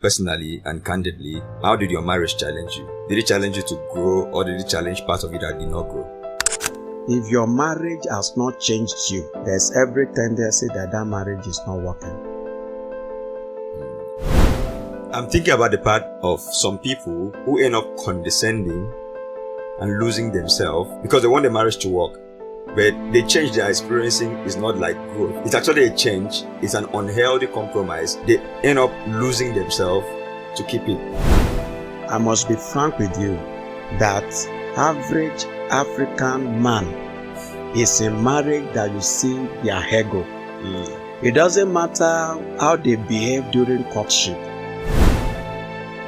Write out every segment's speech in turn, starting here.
personally and candidly, how did your marriage challenge you? Did it challenge you to grow, or did it challenge part of you that did not grow? If your marriage has not changed you, there's every tendency that marriage is not working. I'm thinking about the part of some people who end up condescending and losing themselves because they want the marriage to work. But the change they are experiencing is not like growth. It's actually a change. It's an unhealthy compromise. They end up losing themselves to keep it. I must be frank with you that average African man is in marriage that you see their ego. It doesn't matter how they behave during courtship.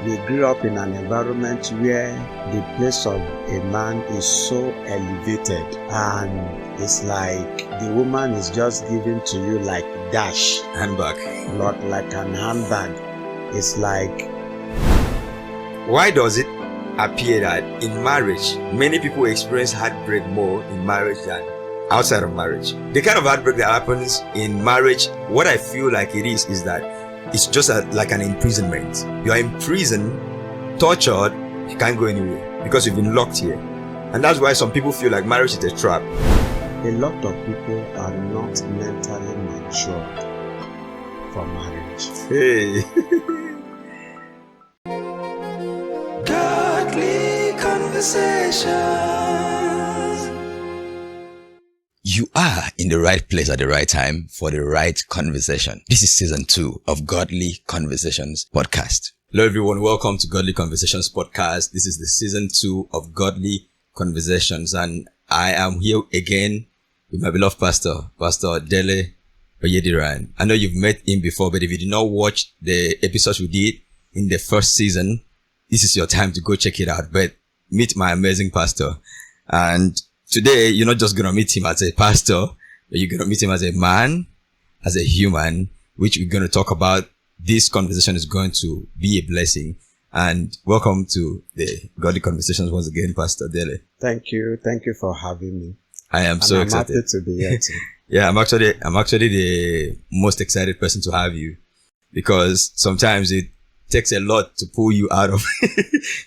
We grew up in an environment where the place of a man is so elevated, and it's like the woman is just given to you like dash. Handbag. Not like an handbag. It's like... Why does it appear that in marriage, many people experience heartbreak more in marriage than outside of marriage? The kind of heartbreak that happens in marriage, what I feel like it is that it's just like an imprisonment. You are in prison, tortured, you can't go anywhere because you've been locked here. And that's why some people feel like marriage is a trap. A lot of people are not mentally matured for marriage. Hey. Godly conversations. You are in the right place at the right time for the right conversation. This is season 2 of Godly Conversations podcast. Hello everyone, welcome to Godly Conversations podcast. This is the season 2 of Godly Conversations, and I am here again with my beloved pastor, Pastor Dele. I know you've met him before, but if you did not watch the episodes we did in the first season, this is your time to go check it out. But meet my amazing pastor. And today, you're not just going to meet him as a pastor, but you're going to meet him as a man, as a human, which we're going to talk about. This conversation is going to be a blessing. And welcome to the Godly Conversations once again, Pastor Dele. Thank you. Thank you for having me. I am so excited. I'm happy to be here too. Yeah, I'm actually the most excited person to have you, because sometimes it takes a lot to pull you out of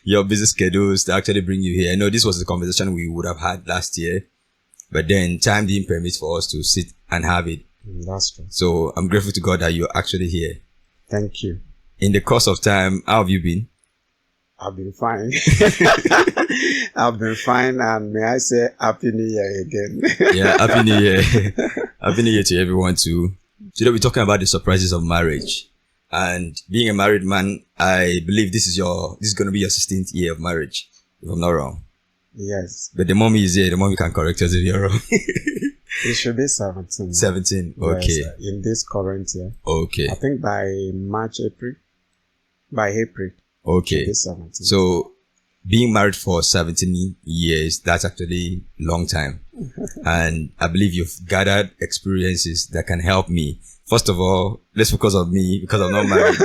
your busy schedules to actually bring you here. I know this was the conversation we would have had last year, but then time didn't permit for us to sit and have it. That's true. So I'm grateful to God that you're actually here. Thank you. In the course of time, how have you been? I've been fine. I've been fine, and may I say Happy New Year again. Yeah, Happy New Year. Happy New Year to everyone too. Today we're talking about the surprises of marriage. And being a married man, I believe this is going to be your 16th year of marriage, if I'm not wrong. Yes. But the mommy is here. The mommy can correct us if you're wrong. It should be 17. 17. Okay. Yes, in this current year. Okay. I think by April. Okay. It should be 17. So being married for 17 years, that's actually a long time. And I believe you've gathered experiences that can help me. First of all, let's focus on me, because I'm not married.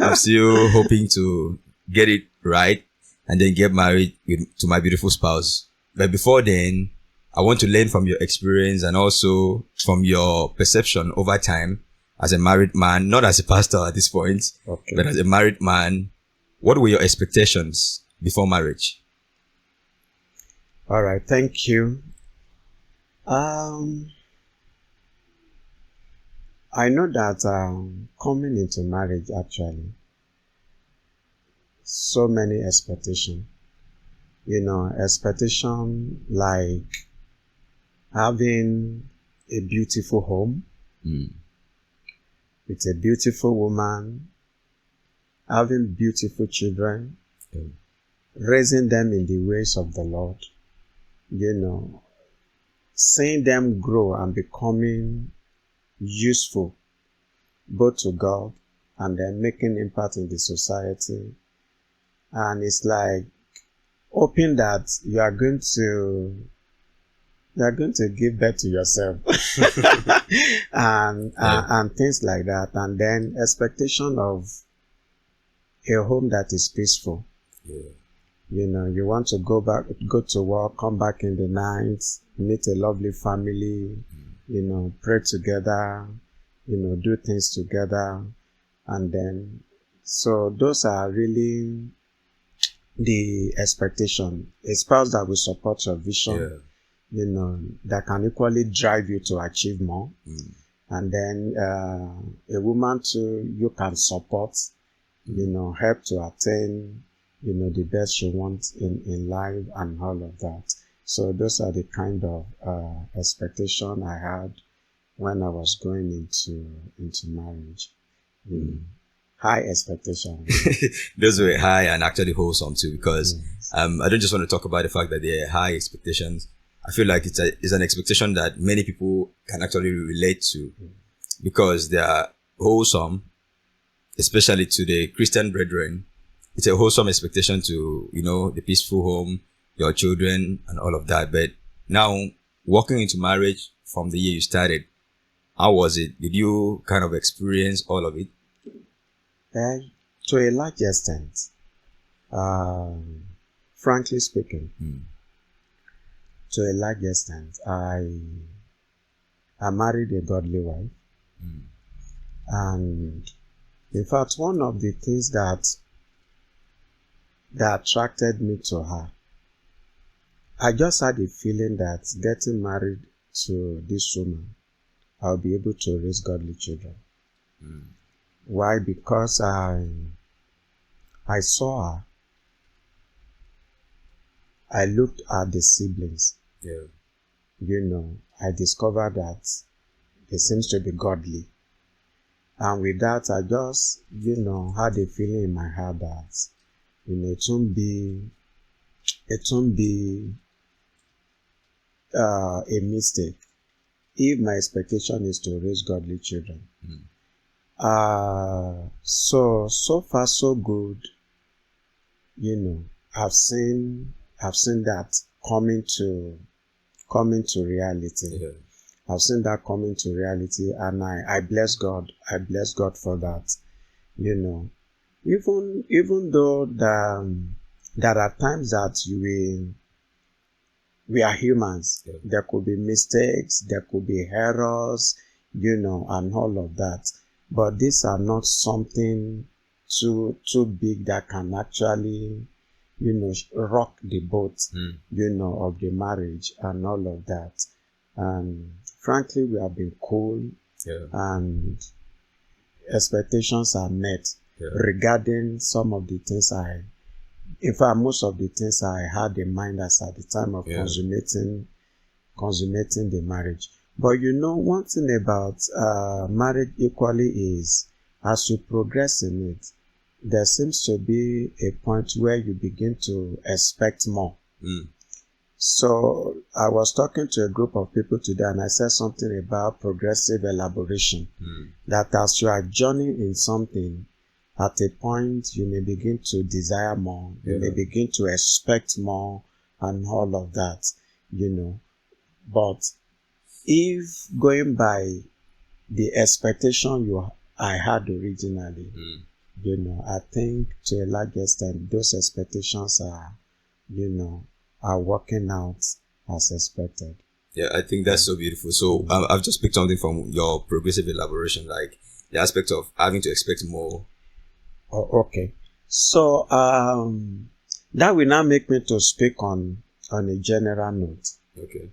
I'm still hoping to get it right and then get married to my beautiful spouse. But before then, I want to learn from your experience and also from your perception over time as a married man, not as a pastor at this point, okay, but as a married man. What were your expectations before marriage? All right. Thank you. I know that coming into marriage, actually, so many expectations. Expectation like having a beautiful home with a beautiful woman, having beautiful children, raising them in the ways of the Lord, seeing them grow and becoming useful both to God and then making impact in the society. And it's like hoping that you are going to give birth to yourself and things like that, and then expectation of a home that is peaceful. You want to go to work, come back in the night, meet a lovely family, pray together, do things together, and then So those are really the expectation. A spouse that will support your vision, that can equally drive you to achieve more. And then a woman too, you can support, help to attain, the best she wants in life and all of that. So those are the kind of expectation I had when I was going into marriage. High expectation. Those were high and actually wholesome too, because I don't just want to talk about the fact that they're high expectations. I feel like it's an expectation that many people can actually relate to, because they are wholesome, especially to the Christian brethren. It's a wholesome expectation to, the peaceful home, your children and all of that. But now, walking into marriage from the year you started, how was it? Did you kind of experience all of it? To a large extent, frankly speaking, to a large extent, I married a godly wife. And in fact, one of the things that attracted me to her, I just had a feeling that getting married to this woman, I'll be able to raise godly children. Why? Because I saw her. I looked at the siblings. I discovered that they seems to be godly. And with that, I just, had a feeling in my heart that, it won't be a mistake if my expectation is to raise godly children. So far so good. I've seen that coming to reality. I've seen that coming to reality, and I bless God. I bless God for that. Even though there are times that we are humans. There could be mistakes, there could be errors, and all of that. But these are not something too big that can actually, rock the boat, of the marriage and all of that. And frankly, we have been cool, and expectations are met regarding some of the things in fact, most of the things I had in mind as at the time of consummating the marriage. But one thing about marriage equally is, as you progress in it, there seems to be a point where you begin to expect more. So I was talking to a group of people today, and I said something about progressive elaboration. That as you are journeying in something, at a point you may begin to desire more, you may begin to expect more and all of that, But if going by the expectation I had originally, I think to a large extent those expectations are working out as expected. Yeah, I think that's so beautiful. So I've just picked something from your progressive elaboration, like the aspect of having to expect more. Oh, okay. So that will now make me to speak on a general note. Okay.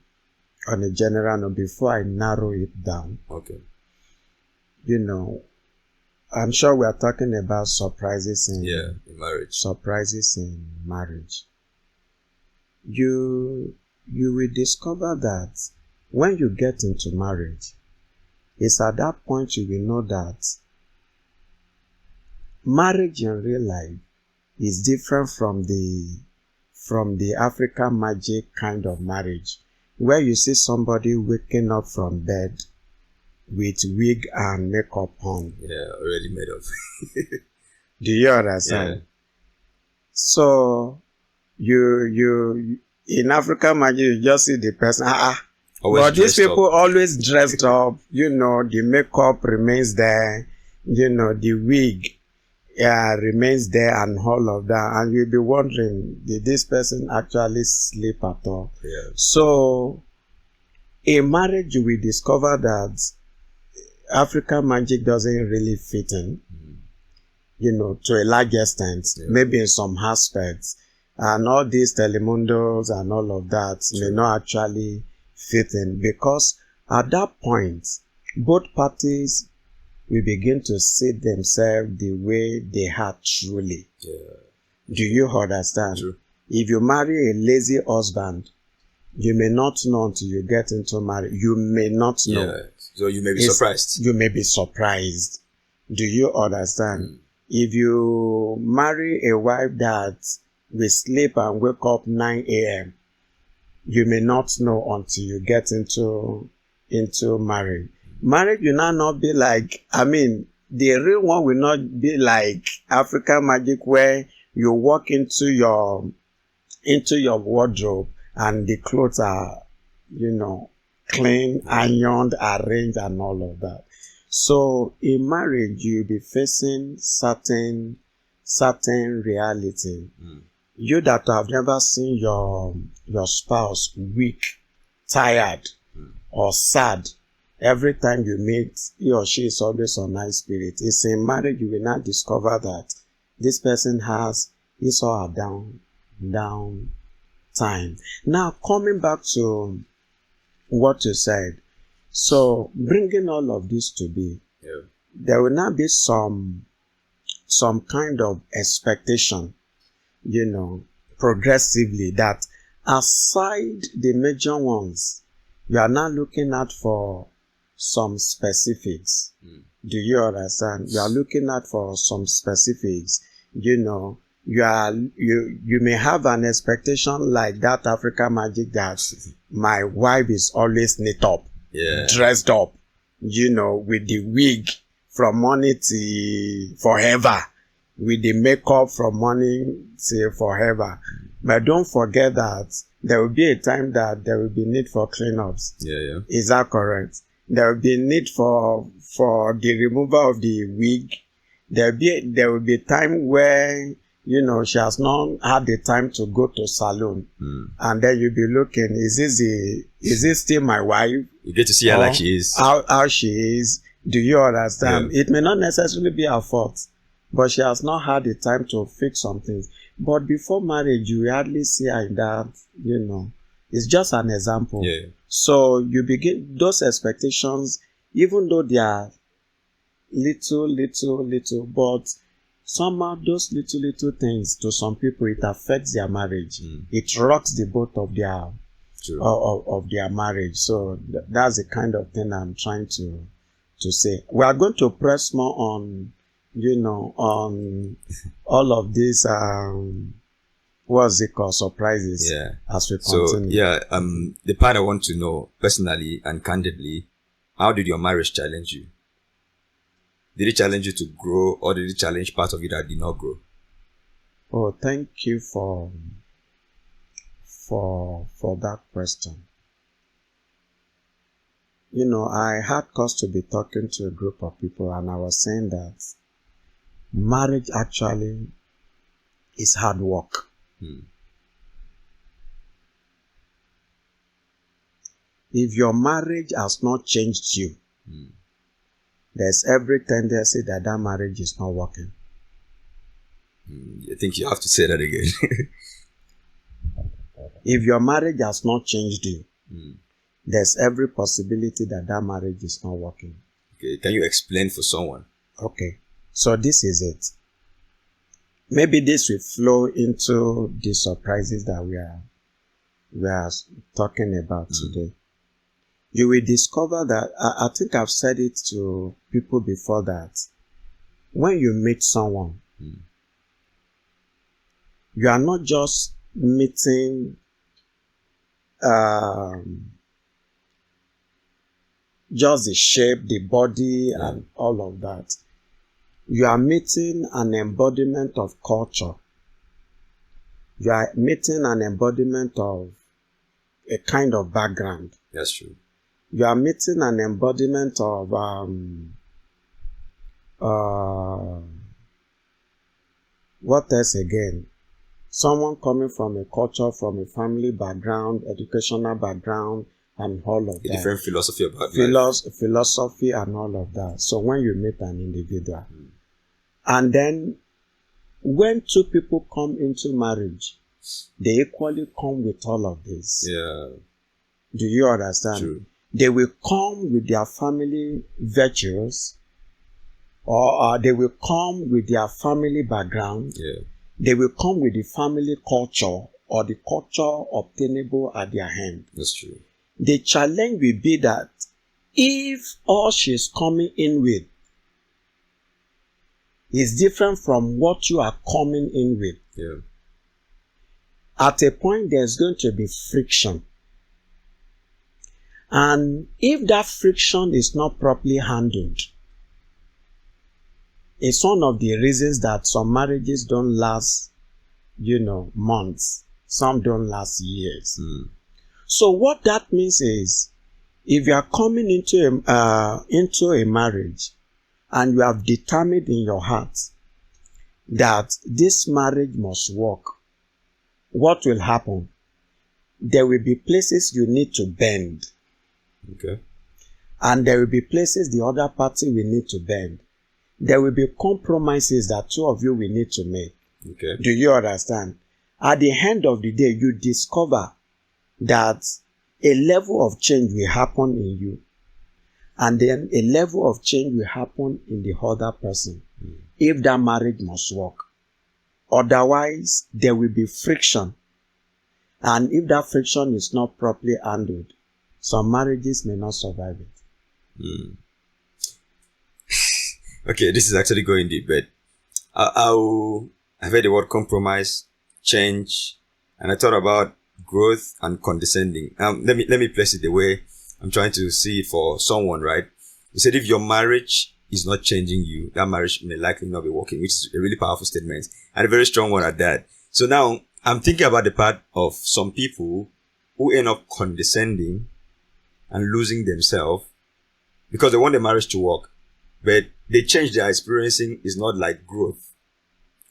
On a general note, before I narrow it down. Okay. I'm sure we are talking about surprises in marriage. Surprises in marriage. You will discover that when you get into marriage, it's at that point you will know that marriage in real life is different from the African magic kind of marriage, where you see somebody waking up from bed with wig and makeup on. Yeah, already made up. Do you understand? Yeah. So you in African magic, you just see the person. But these people always dressed up. The makeup remains there. The wig remains there and all of that. And you'll be wondering, did this person actually sleep at all? Yeah. So in marriage, you will discover that African magic doesn't really fit in. to a large extent, maybe in some aspects. And all these telemundos and all of that may not actually fit in, because at that point, both parties will begin to see themselves the way they are truly. Yeah. Do you understand? True. If you marry a lazy husband, you may not know until you get into marriage. You may not know. Yeah. So you may be surprised. You may be surprised. Do you understand? If you marry a wife that will sleep and wake up 9 a.m., you may not know until you get into marriage. Marriage will not be like, the real one will not be like African magic, where you walk into your wardrobe and the clothes are, clean, ironed, arranged, and all of that. So in marriage, you'll be facing certain reality. You that have never seen your spouse weak, tired, or sad, every time you meet, he or she is always on high spirit. It's in marriage you will not discover that this person has his or her down time. Now, coming back to what you said, so bringing all of this to be, there will not be some kind of expectation, progressively, that aside the major ones, you are now looking at for some specifics. Do you understand? You are looking at for some specifics. You may have an expectation like that African magic, that my wife is always knit up, dressed up, with the wig from morning till forever, with the makeup from morning till forever. But don't forget that there will be a time that there will be need for cleanups. Is that correct? There will be need for the removal of the wig. There will be time where, she has not had the time to go to salon. And then you'll be looking, is this still my wife? You get to see her like she is. How she is. Do you understand? It may not necessarily be her fault, but she has not had the time to fix some things. But before marriage, you hardly see her in that, It's just an example. So you begin, those expectations, even though they are little, but somehow those little things, to some people, it affects their marriage. It rocks the boat of their of their marriage. So that's the kind of thing I'm trying to say. We are going to press more on, on all of these what's it called, surprises, as we continue. So the part I want to know personally and candidly, how did your marriage challenge you? Did it challenge you to grow, or did it challenge part of you that did not grow? Oh, thank you for that question. I had cause to be talking to a group of people, and I was saying that marriage actually is hard work. If your marriage has not changed you, there's every tendency that marriage is not working. I think you have to say that again. If your marriage has not changed you, there's every possibility that marriage is not working. Okay, can you explain for someone? Okay, so this is it. Maybe this will flow into the surprises that we are talking about today. You will discover that, I think I've said it to people before, that when you meet someone, you are not just meeting just the shape, the body, and all of that. You are meeting an embodiment of culture. You are meeting an embodiment of a kind of background. That's true. You are meeting an embodiment of what else again? Someone coming from a culture, from a family background, educational background, and all of that. Different philosophy about life. Philosophy and all of that. So when you meet an individual, And then when two people come into marriage, they equally come with all of this. Yeah. Do you understand? True. They will come with their family virtues, or they will come with their family background. Yeah. They will come with the family culture or the culture obtainable at their hand. That's true. The challenge will be that if all she's coming in with is different from what you are coming in with, Yeah. at a point there's going to be friction. And if that friction is not properly handled, it's one of the reasons that some marriages don't last, months. Some don't last years. So what that means is, if you are coming into a marriage and you have determined in your heart that this marriage must work, what will happen? There will be places you need to bend. Okay. And there will be places the other party will need to bend. There will be compromises that two of you will need to make. Okay. Do you understand? At the end of the day, you discover that a level of change will happen in you. And then a level of change will happen in the other person. If that marriage must work. Otherwise, there will be friction. And if that friction is not properly handled, some marriages may not survive it. Okay, this is actually going deep, but I've heard the word compromise, change, and I thought about growth and condescending. Let me place it the way I'm trying to see it for someone, right? You said if your marriage is not changing you, that marriage may likely not be working, which is a really powerful statement and a very strong one at that. So now I'm thinking about the part of some people who end up condescending and losing themselves because they want the marriage to work, but the change they are experiencing is not like growth.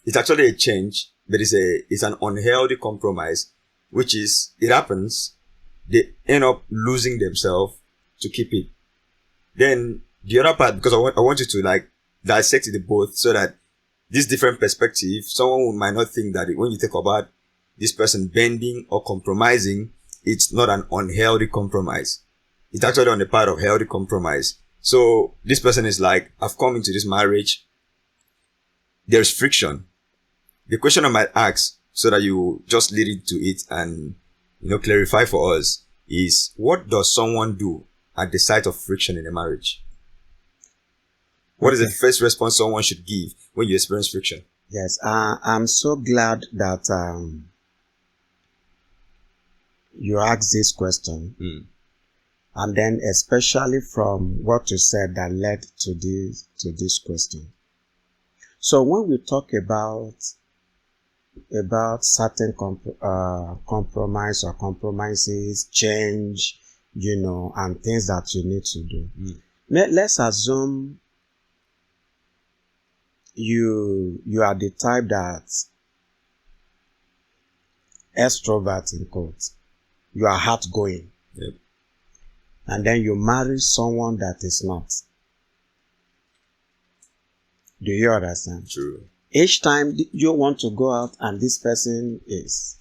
It's actually a change, but it's an unhealthy compromise, which is, it happens, they end up losing themselves to keep it. Then the other part, because I want you to like dissect it both so that this different perspective, someone might not think that when you talk about this person bending or compromising, it's not an unhealthy compromise. It's actually on the part of healthy compromise. So this person is like, I've come into this marriage. There's friction. The question I might ask, so that you just lead into it and, clarify for us, is what does someone do at the sight of friction in a marriage? What is the first response someone should give when you experience friction? Yes, I'm so glad that you asked this question. And then especially from what you said that led to this question. So when we talk about certain compromise or compromises, change, and things that you need to do. Let's assume you are the type that extrovert in quotes. You are outgoing. Yep. And then you marry someone that is not. Do you understand? True. Each time you want to go out and this person is.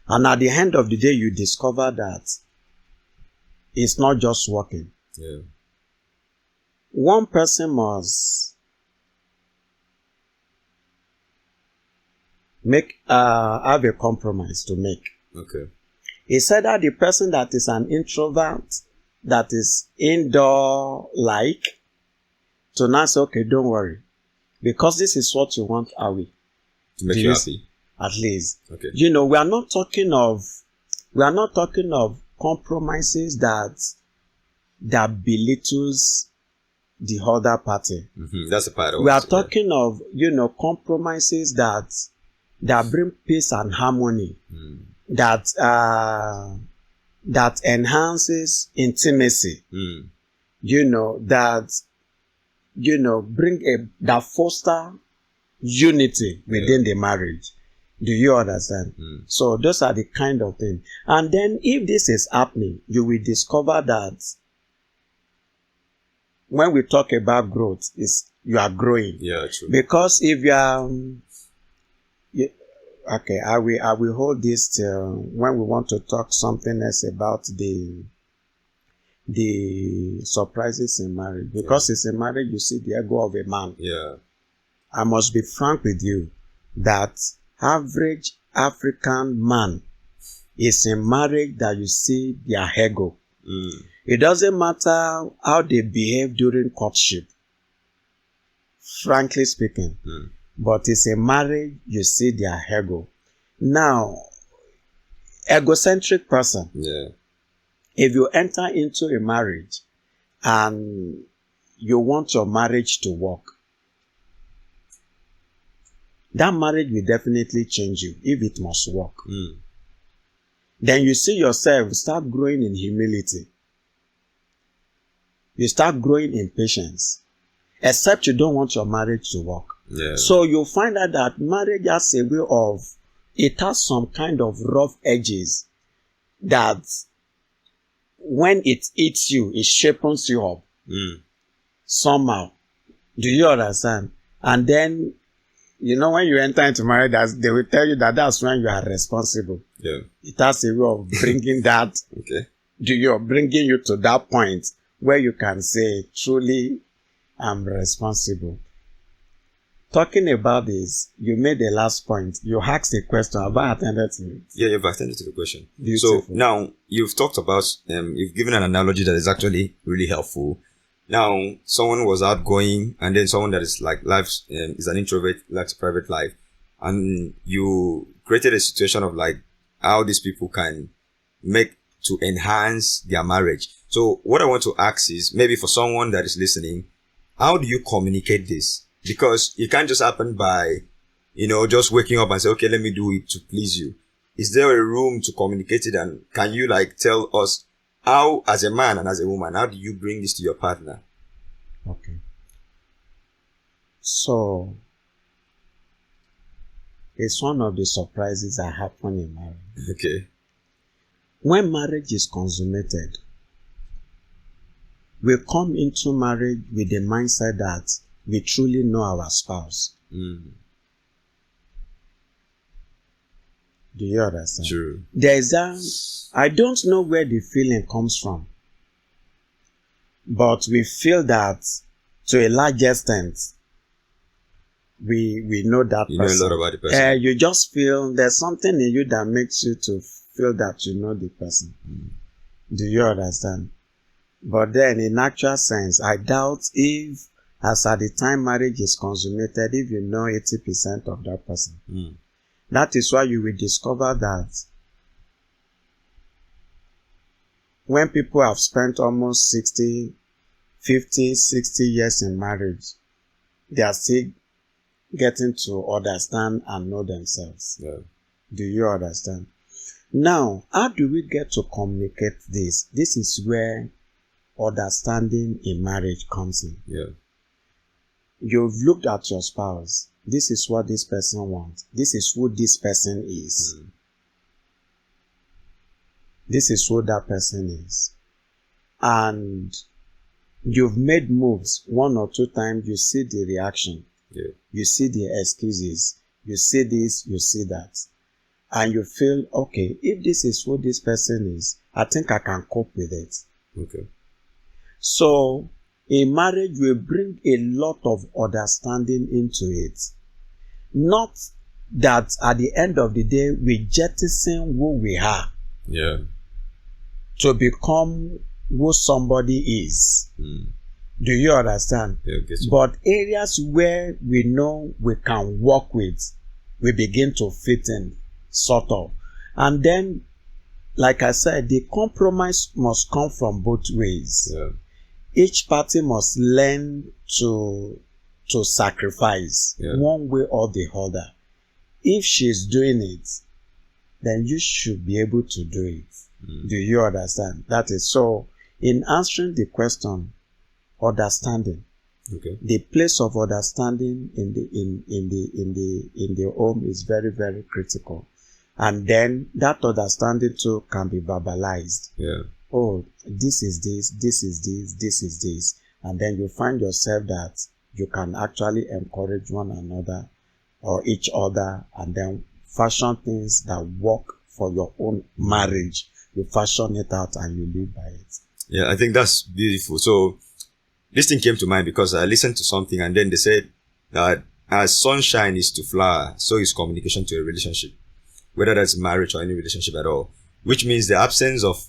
And at the end of the day, you discover that it's not just working. Yeah. One person must have a compromise to make. Okay. It's either the person that is an introvert, that is indoor-like, to now say, okay, don't worry. Because this is what you want, are we? To make you happy. At least. Okay. We are not talking of compromises that belittles the other party. That's a part of it. We are talking of, compromises that bring peace and harmony. That enhances intimacy. That foster unity within the marriage. Do you understand? So those are the kind of things. And then if this is happening, you will discover that when we talk about growth, it's you are growing. Yeah, true. Because if you are, okay, I will hold this till when we want to talk something else about the surprises in marriage. Because it's in marriage you see the ego of a man. Yeah. I must be frank with you that average African man is in marriage that you see their ego. It doesn't matter how they behave during courtship, frankly speaking, but it's a marriage you see their ego. Now, egocentric person, Yeah. if you enter into a marriage and you want your marriage to work, that marriage will definitely change you if it must work. Then you see yourself start growing in humility. You start growing in patience. Except you don't want your marriage to work. Yeah. So you find out that marriage has a way of, it has some kind of rough edges that when it eats you, it sharpens you up. Somehow. Do you understand? And then, you know, when you enter into marriage, they will tell you that that's when you are responsible. Yeah. It has a way of bringing that, Okay. bringing you to that point where you can say, truly, I'm responsible. Talking about this, you made the last point. You asked a question. Have I attended to it? Yeah, you've attended to the question. Beautiful. So now you've talked about, you've given an analogy that is actually really helpful. Now, someone was outgoing, and then someone that is like is an introvert, likes a private life, and you created a situation of like how these people can make to enhance their marriage. So what I want to ask is, maybe for someone that is listening, how do you communicate this? Because it can't just happen by, just waking up and say, okay, let me do it to please you. Is there a room to communicate it? And can you like tell us how, as a man and as a woman, how do you bring this to your partner? Okay. So, it's one of the surprises that happen in marriage. Okay. When marriage is consummated, we come into marriage with the mindset that we truly know our spouse. Do you understand? True. I don't know where the feeling comes from, but we feel that to a large extent, we know that You person. know a lot about the person. You just feel there's something in you that makes you to feel that you know the person. Do you understand? But then in actual sense, I doubt if, as at the time marriage is consummated, if you know 80% of that person. That is why you will discover that when people have spent almost 50, 60 years in marriage, they are still getting to understand and know themselves. Yeah. Do you understand? Now, how do we get to communicate this? This is where understanding in marriage comes in. Yeah. You've looked at your spouse. This is what this person wants. This is who this person is. This is who that person is. And you've made moves 1 or 2 times. You see the reaction. Yeah. You see the excuses. You see this, you see that. And you feel, okay, if this is who this person is, I think I can cope with it. Okay. So, in marriage, we bring a lot of understanding into it. Not that at the end of the day, we jettison who we are. Yeah. To become who somebody is. Do you understand? Yeah, get you. But areas where we know we can work with, we begin to fit in, sort of. And then, like I said, the compromise must come from both ways. Yeah. Each party must learn to sacrifice one way or the other. If she's doing it, then you should be able to do it. Do you understand? That is so. In answering the question, understanding. Okay. The place of understanding in the home is very, very critical. And then that understanding too can be verbalized. Yeah. Oh, this is this, this is this, this is this. And then you find yourself that you can actually encourage one another or each other, and then fashion things that work for your own marriage. You fashion it out and you live by it. Yeah, I think that's beautiful. So this thing came to mind because I listened to something and then they said that as sunshine is to flower, so is communication to a relationship, whether that's marriage or any relationship at all, which means the absence of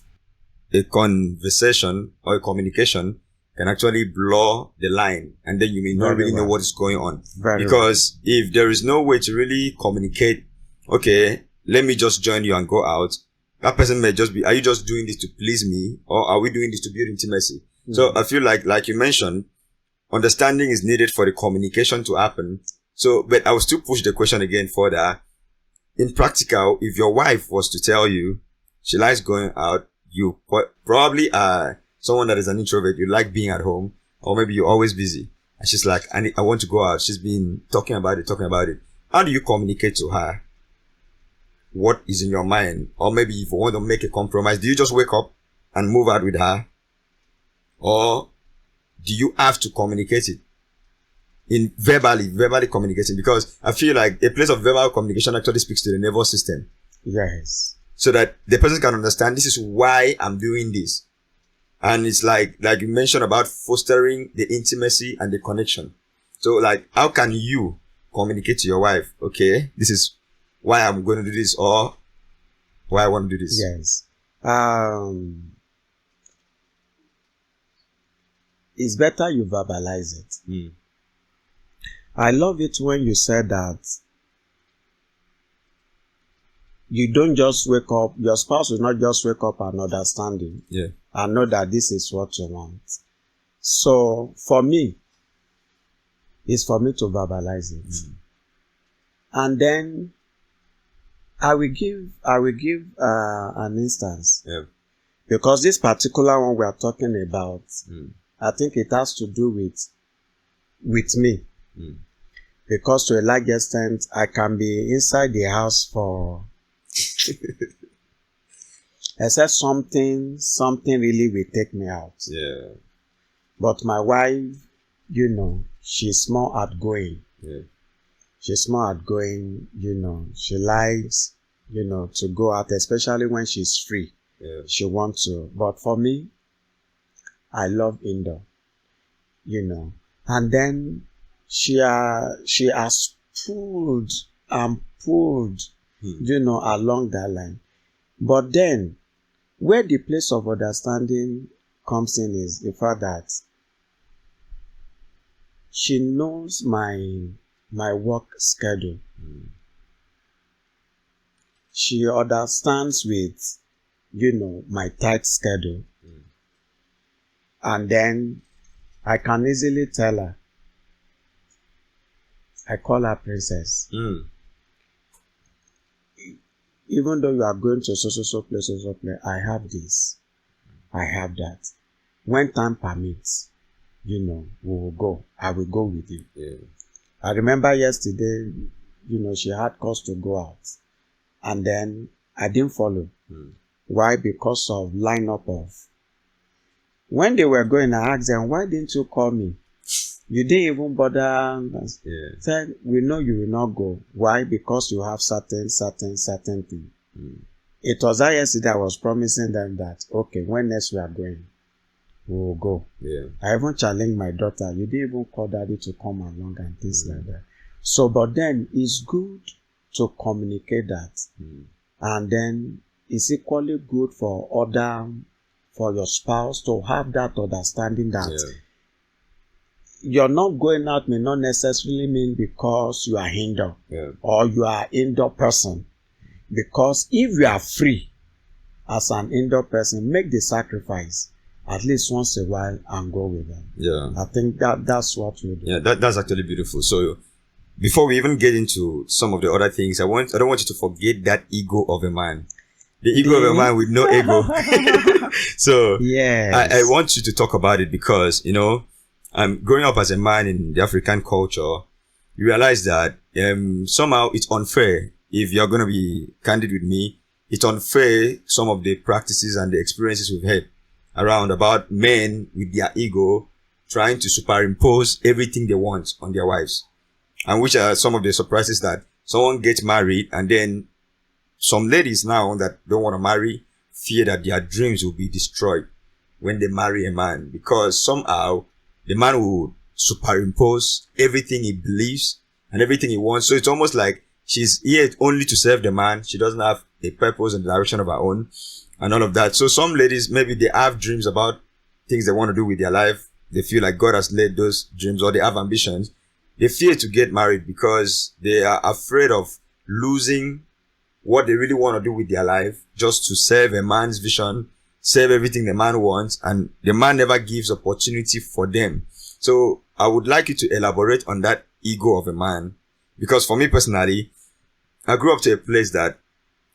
a conversation or a communication can actually blur the line, and then you may not really know what is going on. Because if there is no way to really communicate, okay, let me just join you and go out, that person may just be, are you just doing this to please me, or are we doing this to build intimacy? So I feel like you mentioned, understanding is needed for the communication to happen. So, but I will still push the question again further. In practical, if your wife was to tell you she likes going out, you probably are someone that is an introvert, you like being at home, or maybe you're always busy, and she's like, I want to go out. She's been talking about it. How do you communicate to her what is in your mind? Or maybe if you want to make a compromise, do you just wake up and move out with her? Or do you have to communicate it in verbally communicating? Because I feel like a place of verbal communication actually speaks to the nervous system. Yes. So that the person can understand, this is why I'm doing this. And it's like you mentioned about fostering the intimacy and the connection. So like, how can you communicate to your wife, okay, this is why I'm going to do this, or why I want to do this? Yes. It's better you verbalize it. I love it when you said that you don't just wake up, your spouse will not just wake up and understanding. Yeah. And know that this is what you want. So for me, it's for me to verbalize it. And then I will give an instance. Yeah. Because this particular one we are talking about, I think it has to do with me. Because to a large extent, I can be inside the house for except something really will take me out. Yeah. But my wife, she's more outgoing. Yeah. She's more outgoing, she likes, to go out, especially when she's free. Yeah. She wants to. But for me, I love indoor, And then she has pulled and pulled, along that line. But then, where the place of understanding comes in is the fact that she knows my work schedule. She understands with, my tight schedule. And then I can easily tell her. I call her princess. Even though you are going to so place, I have this. I have that. When time permits, we will go. I will go with you. Yeah. I remember yesterday, she had cause to go out. And then I didn't follow. Why? Because of lineup of. When they were going, I asked them, why didn't you call me? You didn't even bother. Yeah. Said, we know you will not go. Why? Because you have certain thing. It was that yesterday I was promising them that, okay, when next we are going, we will go. Yeah. I even challenged my daughter, you didn't even call daddy to come along and things like that. So, but then it's good to communicate that. And then it's equally good for your spouse to have that understanding that you're not going out may not necessarily mean because you are indoor or you are indoor person. Because if you are free as an indoor person, make the sacrifice at least once a while and go with them. Yeah. I think that's what we do. Yeah, that's actually beautiful. So before we even get into some of the other things, I don't want you to forget that ego of a man. The ego of a man with no ego. So yes. I want you to talk about it because, growing up as a man in the African culture, you realize that somehow it's unfair. If you're going to be candid with me, it's unfair some of the practices and the experiences we've had around about men with their ego trying to superimpose everything they want on their wives. And which are some of the surprises that someone gets married, and then some ladies now that don't want to marry fear that their dreams will be destroyed when they marry a man, because somehow the man will superimpose everything he believes and everything he wants. So it's almost like she's here only to serve the man. She doesn't have a purpose and direction of her own and all of that. So some ladies, maybe they have dreams about things they want to do with their life. They feel like God has led those dreams, or they have ambitions. They fear to get married because they are afraid of losing what they really want to do with their life just to serve a man's vision, serve everything the man wants, and the man never gives opportunity for them. So I would like you to elaborate on that ego of a man, because for me personally, I grew up to a place that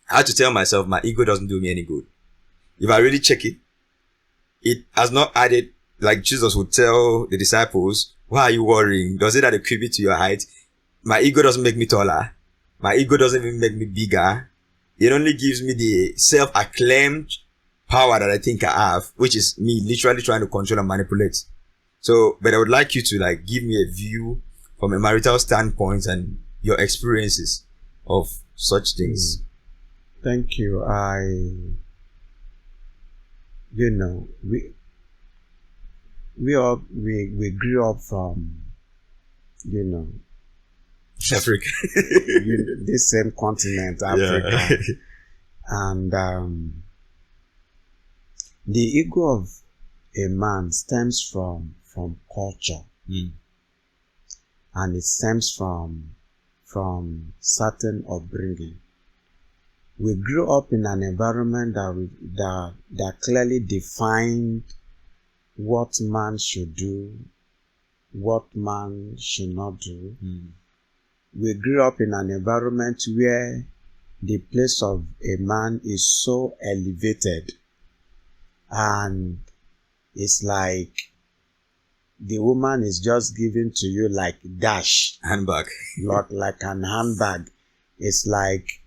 I had to tell myself my ego doesn't do me any good. If I really check it, it has not added, like Jesus would tell the disciples, why are you worrying? Does it add a cubit to your height? My ego doesn't make me taller. My ego doesn't even make me bigger. It only gives me the self-acclaimed power that I think I have, which is me literally trying to control and manipulate. So, but I would like you to give me a view from a marital standpoint and your experiences of such things. Thank you. We grew up from, Africa. This same continent, Africa. Yeah. And the ego of a man stems from culture. And it stems from certain upbringing. We grew up in an environment that clearly defined what man should do, what man should not do. We grew up in an environment where the place of a man is so elevated, and it's like the woman is just given to you like dash. Handbag. like an handbag. It's like,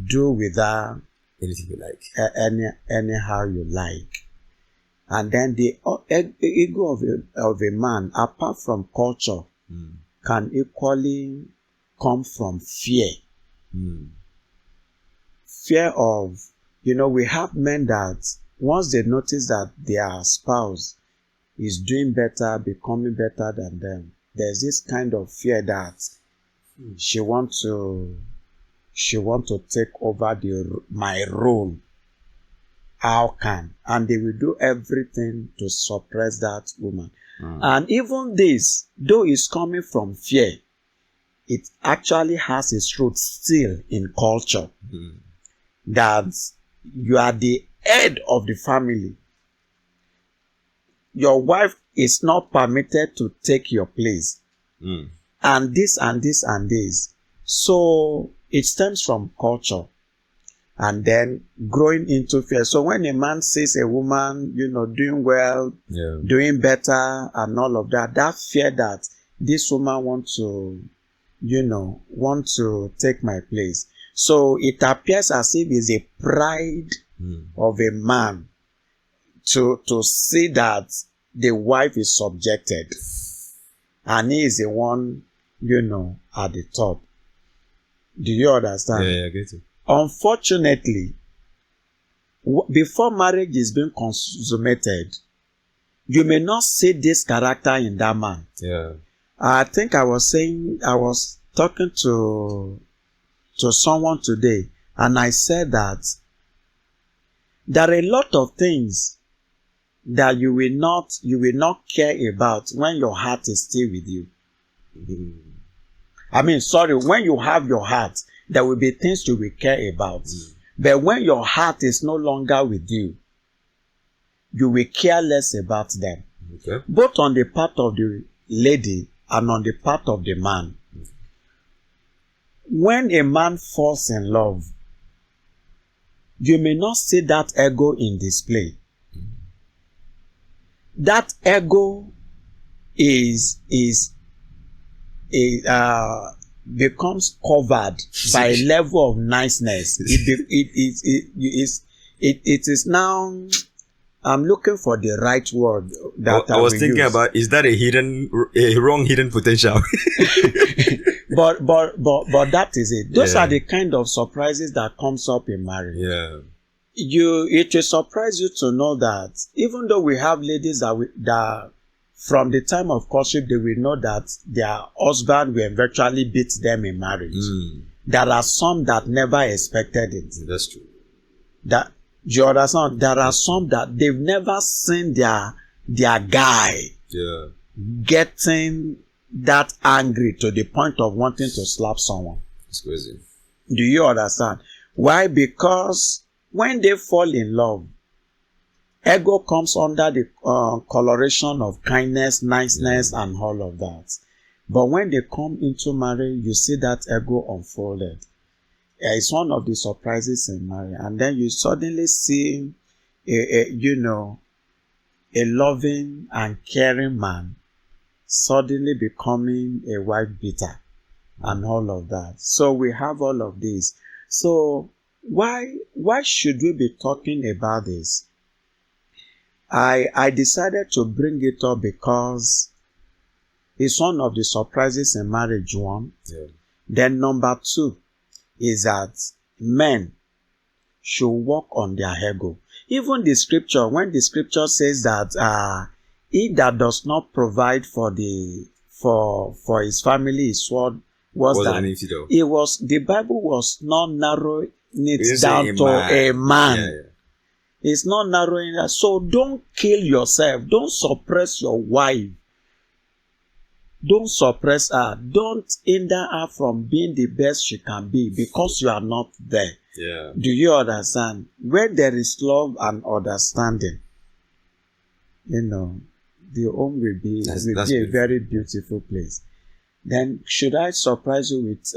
do with her Anything you like. anyhow you like. And then the ego of a man, apart from culture, can equally come from fear. Fear of, we have men that once they notice that their spouse is doing better, becoming better than them, there's this kind of fear that she want to take over my role. How can? And they will do everything to suppress that woman. And even this, though it's coming from fear, it actually has its root still in culture. That you are the head of the family. Your wife is not permitted to take your place. And this and this and this. So it stems from culture. And then growing into fear. So when a man sees a woman, doing well, doing better and all of that, that fear that this woman wants to take my place. So it appears as if it's a pride of a man to see that the wife is subjected. And he is the one, at the top. Do you understand? Yeah, I get it. Unfortunately, before marriage is being consummated, you may not see this character in that man. Yeah. I think I was talking to someone today, and I said that there are a lot of things that you will not care about when your heart is still with you. When you have your heart, there will be things you will care about. But when your heart is no longer with you, you will care less about them. Okay. Both on the part of the lady and on the part of the man. When a man falls in love, you may not see that ego in display. That ego becomes covered by a level of niceness. It is now, I'm looking for the right word that I was will thinking use. about, is that a wrong hidden potential? but that is it. Those Yeah. are the kind of surprises that comes up in marriage. Yeah. It will surprise you to know that even though we have ladies that from the time of courtship they will know that their husband will eventually beat them in marriage. There are some that never expected it. That's true. That you understand? There are some that they've never seen their guy Yeah. getting that angry to the point of wanting to slap someone. It's crazy. Do you understand? Why? Because when they fall in love, ego comes under the coloration of kindness, niceness, and all of that. But when they come into marriage, you see that ego unfolded. It's one of the surprises in marriage. And then you suddenly see, a loving and caring man suddenly becoming a wife beater and all of that. So we have all of this. So why should we be talking about this? I decided to bring it up because it's one of the surprises in marriage, one. Yeah. Then number two is that men should work on their ego. Even the scripture, when the scripture says that he that does not provide for his family is what was that an infidel. The Bible was not narrowing it down say to a man. Yeah. It's not narrowing that. So don't kill yourself. Don't suppress your wife. Don't suppress her. Don't hinder her from being the best she can be because you are not there. Yeah. Do you understand? Where there is love and understanding, the home will be a very beautiful place. Then should I surprise you with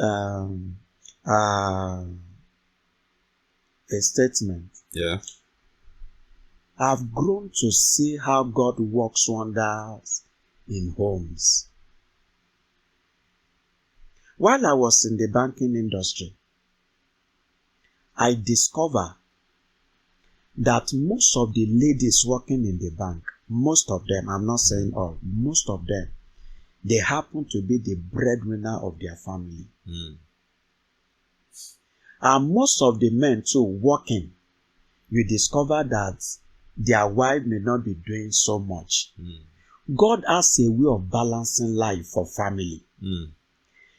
a statement? Yeah. I've grown to see how God works wonders in homes. While I was in the banking industry, I discovered that most of the ladies working in the bank, most of them, I'm not saying all, most of them, they happen to be the breadwinner of their family. And most of the men too working, you discover that their wife may not be doing so much. God has a way of balancing life for family.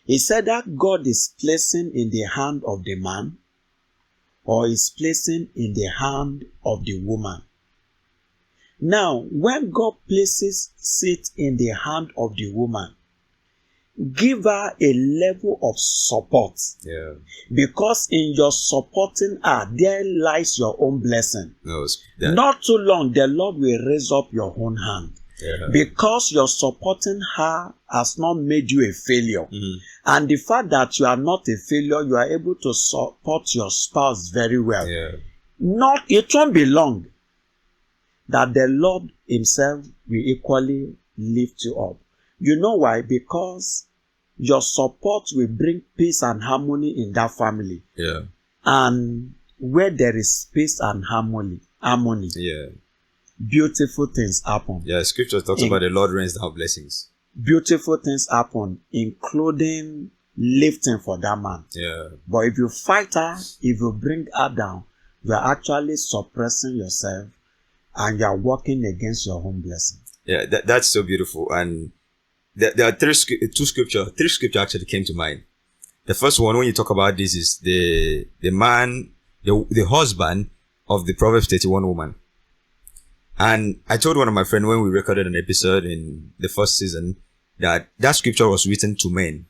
He said that God is placing in the hand of the man or is placing in the hand of the woman. Now, when God places it in the hand of the woman, give her a level of support. Yeah. Because in your supporting her, there lies your own blessing. No, Not too long, the Lord will raise up your own hand. Yeah. Because you're supporting her has not made you a failure. And the fact that you are not a failure, you are able to support your spouse very well. Yeah. It won't be long that the Lord himself will equally lift you up. You know why? Because your support will bring peace and harmony in that family. Yeah. And where there is peace and harmony, Yeah. beautiful things happen. Yeah. Scripture talks about the Lord rains down blessings. Beautiful things happen, including lifting for that man. Yeah. But if you fight her, if you bring her down, you are actually suppressing yourself and you are working against your own blessing. Yeah, that's so beautiful. And there are three scripture actually came to mind. The first one, when you talk about this, is the man, the husband of the Proverbs 31 woman. And I told one of my friends when we recorded an episode in the first season that scripture was written to men,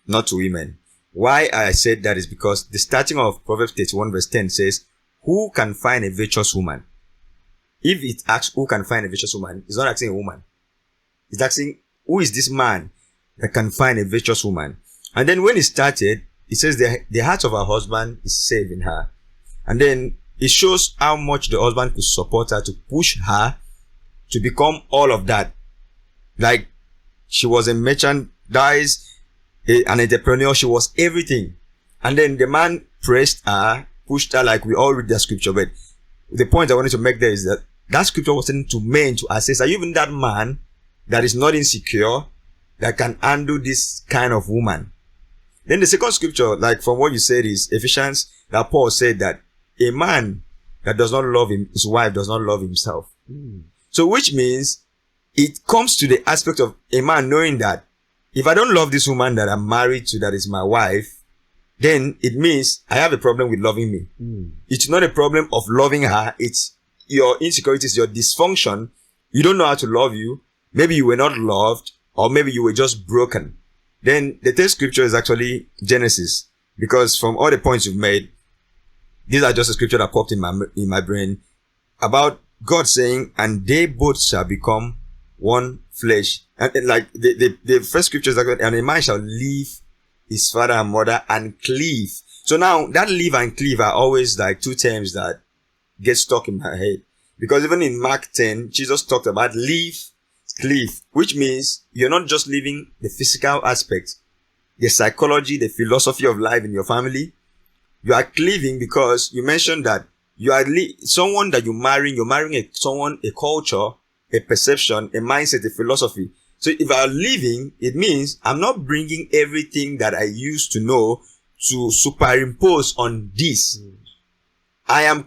not to women. Why I said that is because the starting of Proverbs 31 verse 10 says, who can find a virtuous woman? If it asks who can find a virtuous woman, it's not asking a woman. It's asking, who is this man that can find a virtuous woman? And then when it started, it says the heart of her husband is safe in her. And then it shows how much the husband could support her to push her to become all of that. Like, she was a merchandise, an entrepreneur, she was everything. And then the man pressed her, pushed her, like we all read the scripture, but the point I wanted to make there is that scripture was saying to men to assess, are you even that man that is not insecure, that can handle this kind of woman? Then the second scripture, like from what you said, is Ephesians, that Paul said that a man that does not love his wife does not love himself. So which means it comes to the aspect of a man knowing that if I don't love this woman that I'm married to, that is my wife, then it means I have a problem with loving me. It's not a problem of loving her. It's your insecurities, your dysfunction. You don't know how to love you. Maybe you were not loved, or maybe you were just broken. Then the third scripture is actually Genesis, because from all the points you've made, these are just a scripture that popped in my brain about God saying, and they both shall become one flesh. And like the first scripture is like, and a man shall leave his father and mother and cleave. So now that leave and cleave are always like two terms that get stuck in my head, because even in Mark 10, Jesus talked about leave, cleave, which means you're not just leaving the physical aspect, the psychology, the philosophy of life in your family. You are cleaving because you mentioned that you are someone that you're marrying someone, a culture, a perception, a mindset, a philosophy. So if I'm leaving, it means I'm not bringing everything that I used to know to superimpose on this. I am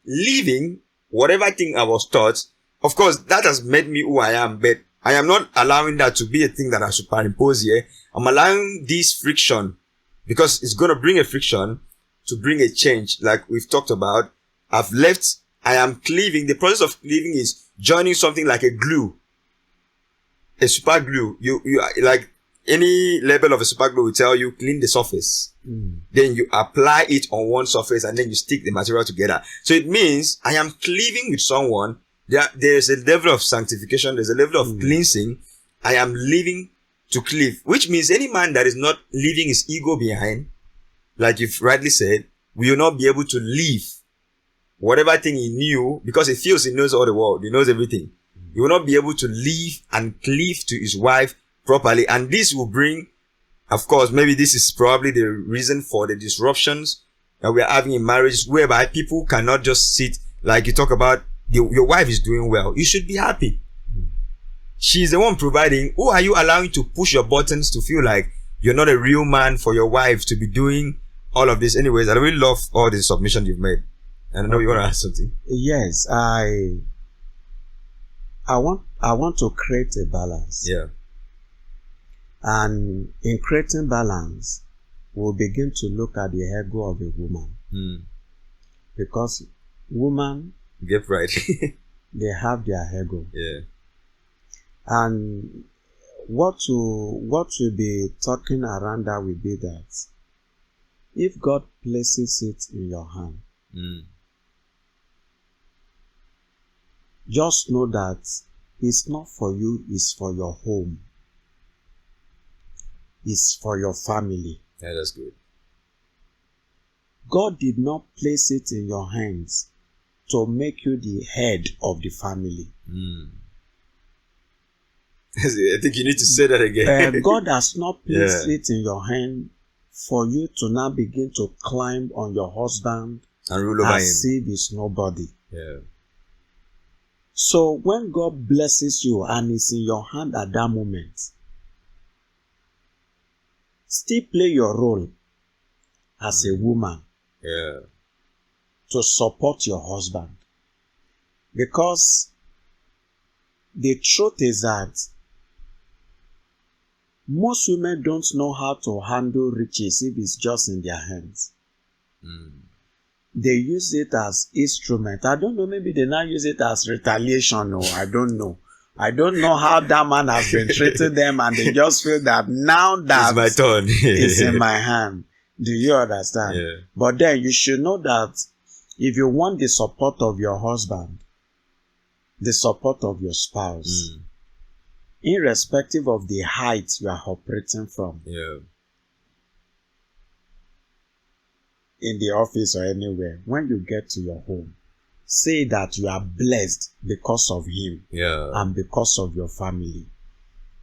leaving whatever thing I was taught. Of course, that has made me who I am, but I am not allowing that to be a thing that I superimpose here. I'm allowing this friction, because it's going to bring a friction to bring a change, like we've talked about. I've left, I am cleaving. The process of cleaving is joining something like a glue, a super glue. You like any level of a super glue will tell you clean the surface. Then you apply it on one surface and then you stick the material together. So it means I am cleaving with someone. There's a level of sanctification. There's a level of cleansing. I am leaving to cleave, which means any man that is not leaving his ego behind, like you've rightly said, will not be able to leave whatever thing he knew, because he feels he knows all the world. He knows everything. He will not be able to leave and cleave to his wife properly. And this will bring, of course, maybe this is probably the reason for the disruptions that we are having in marriage, whereby people cannot just sit, like you talk about, your wife is doing well. You should be happy. She's the one providing. Who are you allowing to push your buttons to feel like you're not a real man for your wife to be doing all of this? Anyways, I really love all the submission you've made. And I know you want to ask something. Yes, I want to create a balance. Yeah. And in creating balance, we'll begin to look at the ego of a woman. Because women, get right. they have their ego. Yeah. And what we'll be talking around that will be that if God places it in your hand, just know that it's not for you, it's for your home. It's for your family. Yeah, that's good. God did not place it in your hands to make you the head of the family. I think you need to say that again. God has not placed it in your hand for you to now begin to climb on your husband and rule over him as if he's nobody. Yeah. So when God blesses you and it's in your hand at that moment, still play your role as a woman. Yeah. To support your husband. Because the truth is that most women don't know how to handle riches if it's just in their hands. They use it as instrument. I don't know, maybe they now use it as retaliation, or I don't know. I don't know how that man has been treating them, and they just feel that now that it's my turn. it's in my hand. Do you understand? Yeah. But then you should know that if you want the support of your husband, the support of your spouse, irrespective of the height you are operating from, in the office or anywhere, when you get to your home, say that you are blessed because of him and because of your family.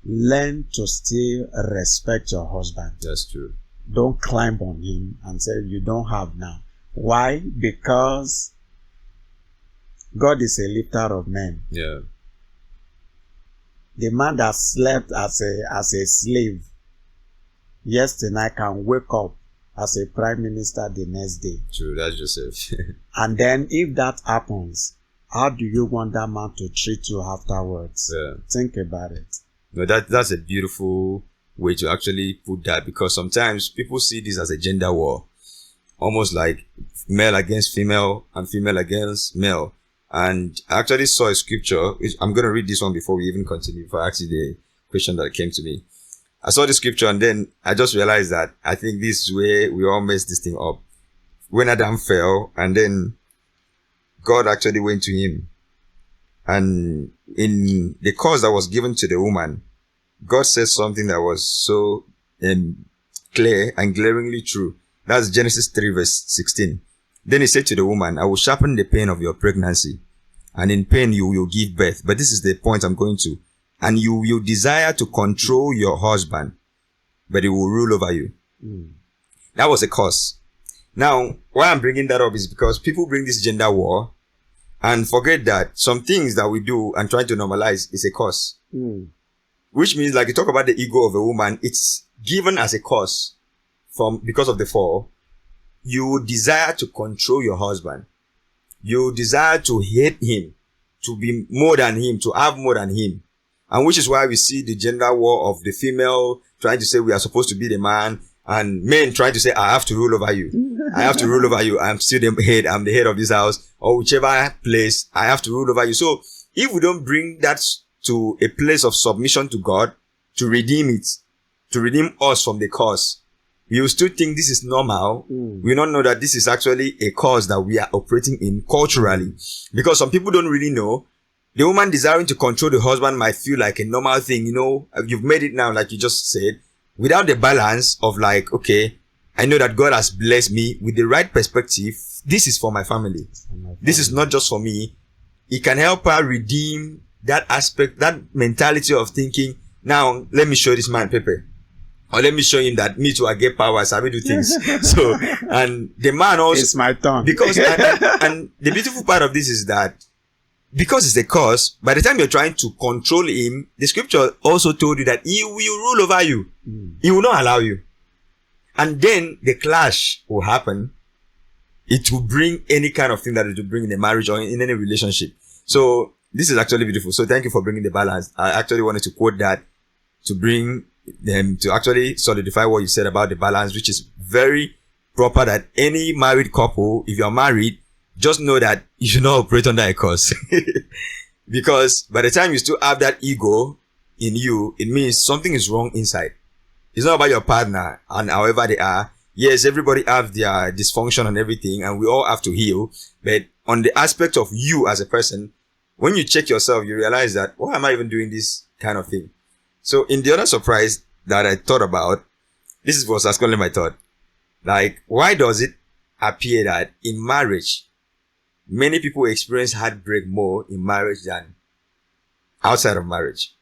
Learn to still respect your husband. That's true. Don't climb on him and say you don't have now. Why? Because God is a lifter of men. Yeah. The man that slept as a slave yesterday can wake up as a prime minister the next day. True, that's Joseph. And then if that happens, how do you want that man to treat you afterwards? Yeah. Think about it. No, that's a beautiful way to actually put that, because sometimes people see this as a gender war, almost like male against female and female against male. And I actually saw a scripture. I'm going to read this one before we even continue, before I ask you the question that came to me. I saw the scripture and then I just realized that I think this is where we all mess this thing up. When Adam fell and then God actually went to him, and in the curse that was given to the woman, God said something that was so clear and glaringly true. That's Genesis 3 verse 16. Then he said to the woman, I will sharpen the pain of your pregnancy, and in pain you will give birth. But this is the point I'm going to. And you will desire to control your husband, but he will rule over you. That was a curse. Now, why I'm bringing that up is because people bring this gender war and forget that some things that we do and try to normalize is a curse. Which means, like you talk about the ego of a woman, it's given as a curse because of the fall. You desire to control your husband. You desire to hate him, to be more than him, to have more than him. And which is why we see the gender war of the female trying to say we are supposed to be the man, and men trying to say, I have to rule over you. I have to rule over you. I'm still the head. I'm the head of this house, or whichever place. I have to rule over you. So if we don't bring that to a place of submission to God, to redeem it, to redeem us from the curse, we will still think this is normal. We don't know that this is actually a cause that we are operating in culturally. Because some people don't really know. The woman desiring to control the husband might feel like a normal thing. You know, you've made it now, like you just said, without the balance of like, okay, I know that God has blessed me with the right perspective. This is for my family. This is not just for me. It can help her redeem that aspect, that mentality of thinking, now let me show this man Pepe. Or let me show him that me too, I get powers, I will do things. So, and the man also, it's my turn. Because, and the beautiful part of this is that because it's a curse, by the time you're trying to control him, the scripture also told you that he will rule over you. He will not allow you. And then the clash will happen. It will bring any kind of thing that it will bring in a marriage or in any relationship. So this is actually beautiful. So thank you for bringing the balance. I actually wanted to quote that to bring them to actually solidify what you said about the balance, which is very proper, that any married couple, if you're married, just know that you should not operate under a curse. Because by the time you still have that ego in you, it means something is wrong inside. It's not about your partner and however they are. Yes, everybody have their dysfunction and everything, and we all have to heal. But on the aspect of you as a person, when you check yourself, you realize that, why am I even doing this kind of thing? So in the other surprise that I thought about, this was actually my thought. Like, why does it appear that in marriage, many people experience heartbreak more in marriage than outside of marriage?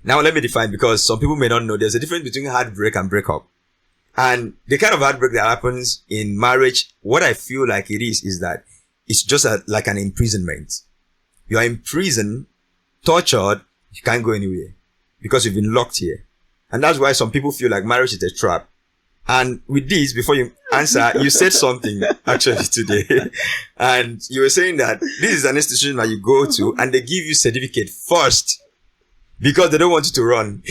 Now let me define, because some people may not know there's a difference between heartbreak and breakup. And the kind of heartbreak that happens in marriage, what I feel like it is that it's just like an imprisonment. You are in prison, tortured, you can't go anywhere because you've been locked here. And that's why some people feel like marriage is a trap. And with this, before you answer, you said something actually today. And you were saying that this is an institution that you go to and they give you certificate first because they don't want you to run.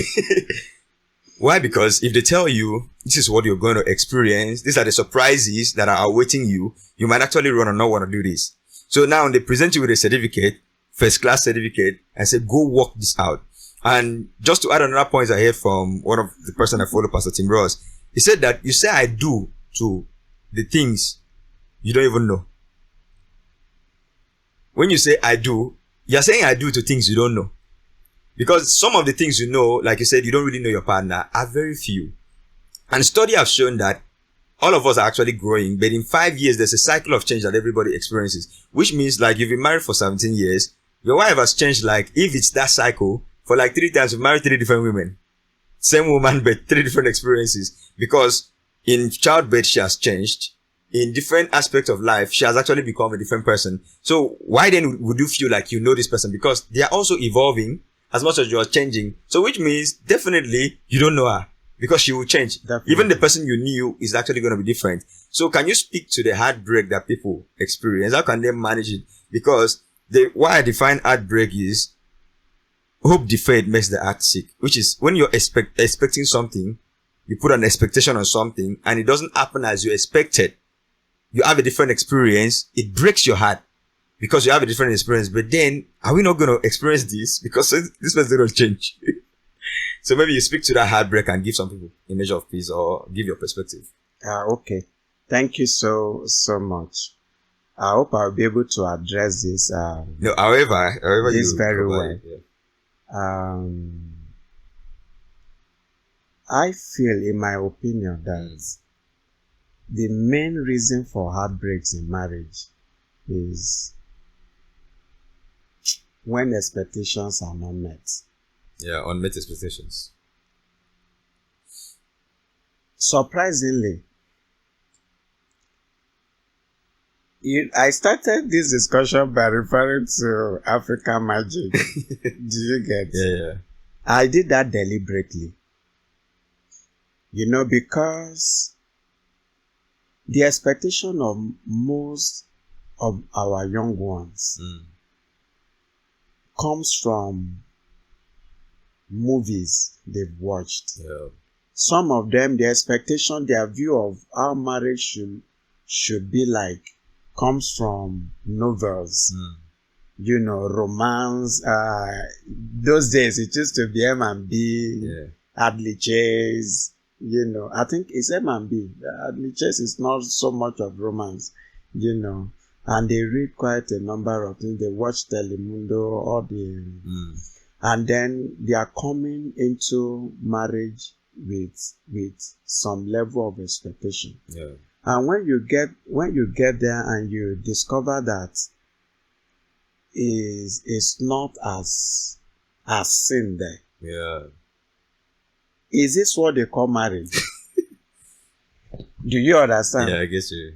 Why? Because if they tell you this is what you're going to experience, these are the surprises that are awaiting you, you might actually run and not want to do this. So now they present you with a certificate, first class certificate, and say, go work this out. And just to add another point I heard from one of the person I follow, Pastor Tim Ross, he said that you say I do to the things you don't even know. When you say I do, you're saying I do to things you don't know. Because some of the things you know, like you said, you don't really know your partner, are very few. And study have shown that all of us are actually growing, but in 5 years, there's a cycle of change that everybody experiences. Which means, like, you've been married for 17 years, your wife has changed, like, if it's that cycle, for like 3 times, you've married 3 different women. Same woman, but 3 different experiences. Because in childbirth, she has changed. in different aspects of life, she has actually become a different person. So why then would you feel like you know this person? Because they are also evolving as much as you are changing. So which means definitely you don't know her because she will change. Definitely. Even the person you knew is actually going to be different. So can you speak to the heartbreak that people experience? How can they manage it? Because why I define heartbreak is hope deferred makes the heart sick, which is when you're expecting something, you put an expectation on something and it doesn't happen as you expected. You have a different experience. It breaks your heart because you have a different experience. But then, are we not going to experience this? Because this person will change. So maybe you speak to that heartbreak and give some people a measure of peace or give your perspective. Okay. Thank you so much. I hope I'll be able to address this. No, however this you very provide, well. yeah. I feel, in my opinion, that the main reason for heartbreaks in marriage is when expectations are not met. Yeah, unmet expectations. Surprisingly, I started this discussion by referring to African magic. Do you get? Yeah. I did that deliberately. Because the expectation of most of our young ones comes from movies they've watched. Yeah. Some of them, the expectation, their view of how marriage should be like, comes from novels. Romance. Those days it used to be M&B, Adley Chase. I think it's M&B. Adley Chase is not so much of romance. And they read quite a number of things. They watch Telemundo, all the, and then they are coming into marriage with some level of expectation. Yeah. And when you get there and you discover that is not as seen there. Yeah. Is this what they call marriage? Do you understand? Yeah, I guess you.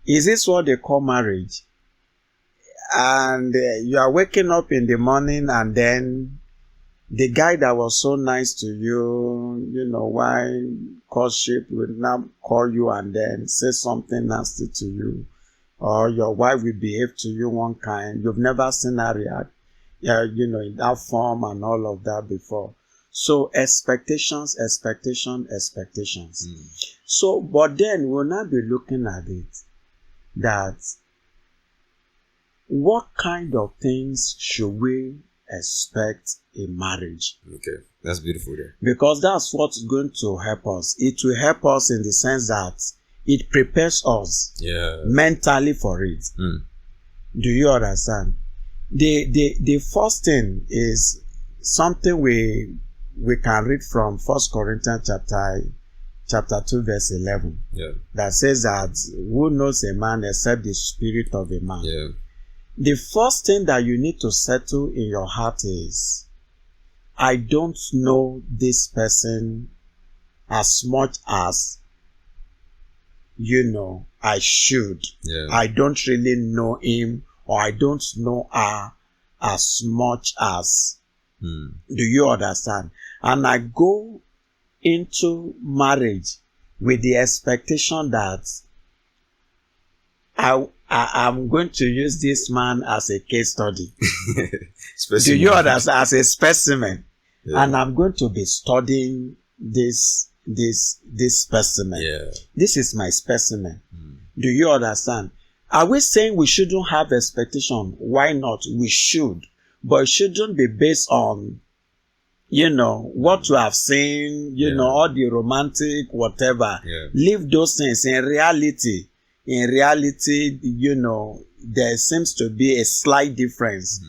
Is this what they call marriage? And you are waking up in the morning and then the guy that was so nice to you, why courtship will now call you and then say something nasty to you, or your wife will behave to you one kind. You've never seen her react, in that form and all of that before. So expectations. So, but then we'll now be looking at it that what kind of things should we expect in marriage? Okay, that's beautiful there. Because that's what's going to help us. It will help us in the sense that it prepares us mentally for it. Do you understand? The first thing is something we can read from 1 Corinthians chapter 2 verse 11. Yeah. That says that who knows a man except the spirit of a man? Yeah. The first thing that you need to settle in your heart is, I don't know this person as much as, I should. Yeah. I don't really know him, or I don't know her as much as. Do you understand? And I go into marriage with the expectation that I'm going to use this man as a case study. Do you understand? As a specimen. Yeah. And I'm going to be studying this specimen. Yeah. This is my specimen. Do you understand? Are we saying we shouldn't have expectation? Why not? We should. But it shouldn't be based on, what you have seen, all the romantic, whatever. Yeah. Leave those things. In reality, there seems to be a slight difference,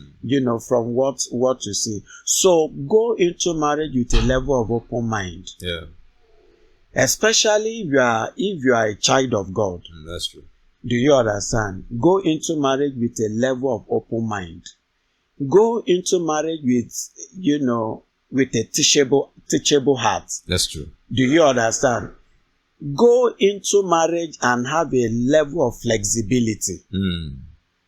from what you see. So go into marriage with a level of open mind. Yeah. Especially if you are a child of God. That's true. Do you understand? Go into marriage with a level of open mind. Go into marriage with a teachable heart. That's true. Do you understand? go into marriage and have a level of flexibility,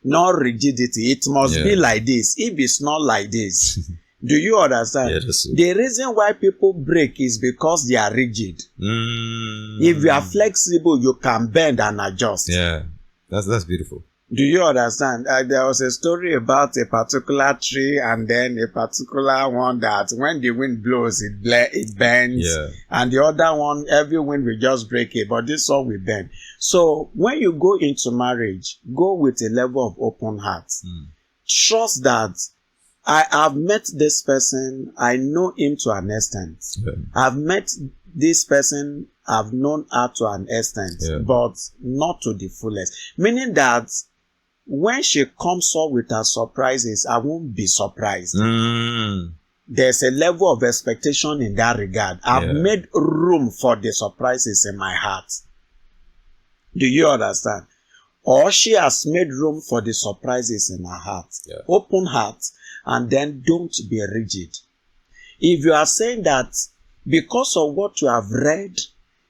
not rigidity. It must be like this. If it's not like this, do you understand? Yeah, that's it. The reason why people break is because they are rigid. If you are flexible, you can bend and adjust. Yeah, that's beautiful. Do you understand? There was a story about a particular tree and then a particular one that when the wind blows, it bends. Yeah. And the other one, every wind will just break it, but this one will bend. So when you go into marriage, go with a level of open heart. Trust that I have met this person. I know him to an extent. Yeah. I've met this person. I've known her to an extent, but not to the fullest. Meaning that when she comes up with her surprises, I won't be surprised. There's a level of expectation in that regard. I've made room for the surprises in my heart. Do you understand? Or she has made room for the surprises in her heart. Open heart, and then don't be rigid. If you are saying that because of what you have read,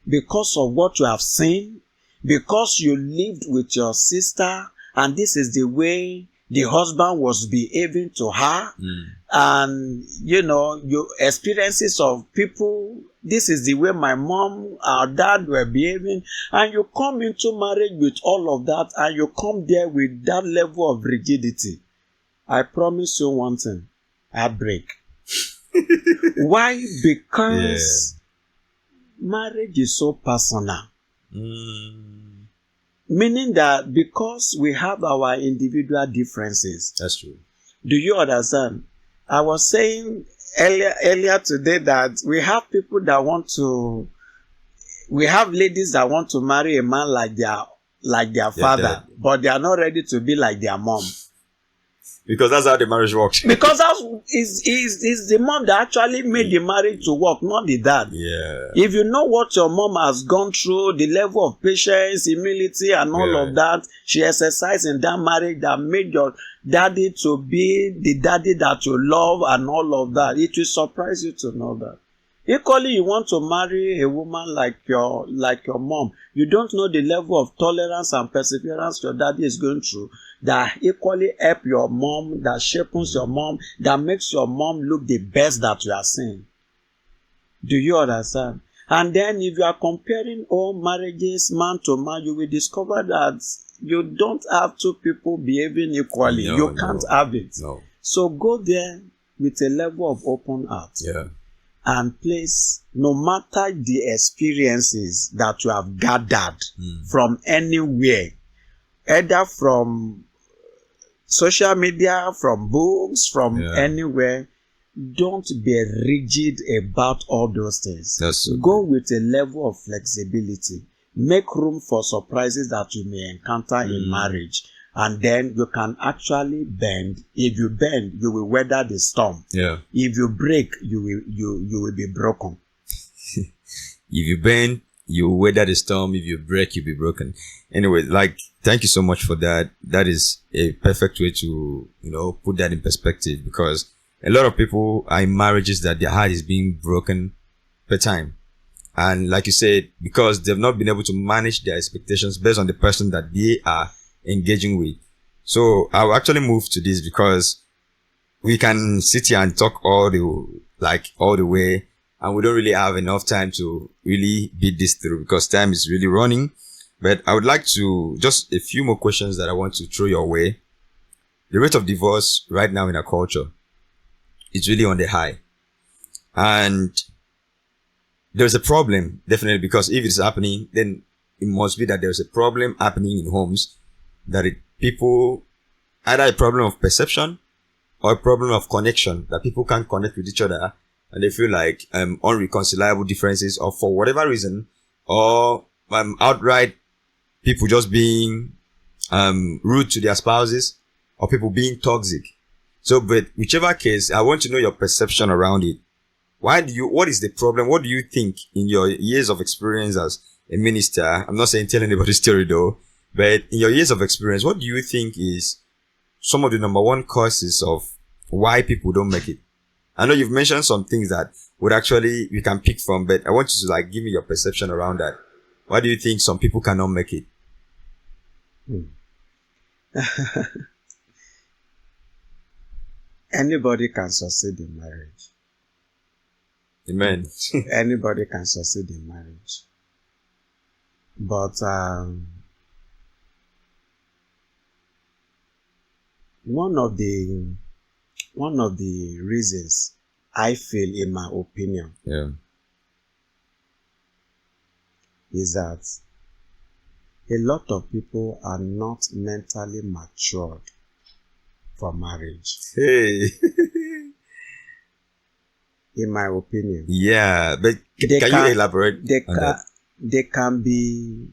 because of what you have seen, because you lived with your sister, and this is the way the husband was behaving to her, and your experiences of people, this is the way my mom or dad were behaving, and you come into marriage with all of that, and you come there with that level of rigidity, I promise you one thing: heartbreak. Why? Because marriage is so personal. Meaning that because we have our individual differences. That's true. Do you understand? I was saying earlier today that we have people that we have ladies that want to marry a man like their father, but they are not ready to be like their mom. Because that's how the marriage works. Because that is the mom that actually made the marriage to work, not the dad. Yeah. If you know what your mom has gone through, the level of patience, humility, and all of that she exercised in that marriage that made your daddy to be the daddy that you love and all of that, it will surprise you to know that. Equally, you want to marry a woman like your mom. You don't know the level of tolerance and perseverance your daddy is going through that equally help your mom, that shapes your mom, that makes your mom look the best that you are seeing. Do you understand? And then if you are comparing all marriages, man to man, you will discover that you don't have two people behaving equally. You can't have it. No. So go there with a level of open heart. Yeah. And place, no matter the experiences that you have gathered from anywhere, either from social media, from books, from anywhere, don't be rigid about all those things. Go with a level of flexibility. Make room for surprises that you may encounter in marriage. And then you can actually bend. If you bend, you will weather the storm. Yeah. If you break, you will be broken. If you bend, you will weather the storm. If you break, you'll be broken. Anyway, thank you so much for that. That is a perfect way to, put that in perspective, because a lot of people are in marriages that their heart is being broken per time. And like you said, because they've not been able to manage their expectations based on the person that they are engaging with. So I'll actually move to this because we can sit here and talk all the way, and we don't really have enough time to really beat this through because time is really running. But I would like to just a few more questions that I want to throw your way. The rate of divorce right now in our culture is really on the high, and there's a problem definitely, because if it's happening, then it must be that there's a problem happening in homes. That people, either a problem of perception or a problem of connection, that people can't connect with each other and they feel like unreconcilable differences, or for whatever reason, or outright people just being rude to their spouses, or people being toxic. So, but whichever case, I want to know your perception around it. What is the problem? What do you think in your years of experience as a minister? I'm not saying tell anybody's story though. But in your years of experience, what do you think is some of the number one causes of why people don't make it? I know you've mentioned some things that we can pick from, but I want you to give me your perception around that. Why do you think some people cannot make it? Anybody can succeed in marriage. Amen. Anybody can succeed in marriage. But one of the reasons I feel, in my opinion, Yeah. is that a lot of people are not mentally matured for marriage. Hey. In my opinion, Yeah, but They can can- you elaborate on that? they can be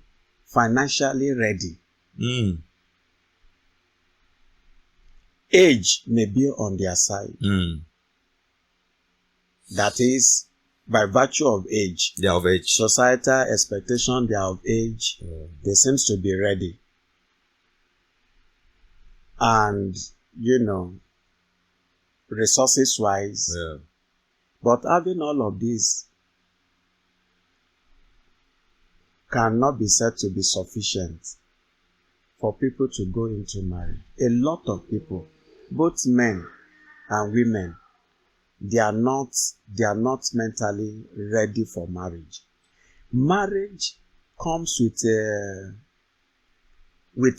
financially ready. Mm. Age may be on their side. Mm. That is, by virtue of age, They are of age. societal expectation, they are of age, Yeah. they seems to be ready. And, resources wise, Yeah. but having all of this cannot be said to be sufficient for people to go into marriage. A lot of people, both men and women, they are not mentally ready for marriage. Marriage comes with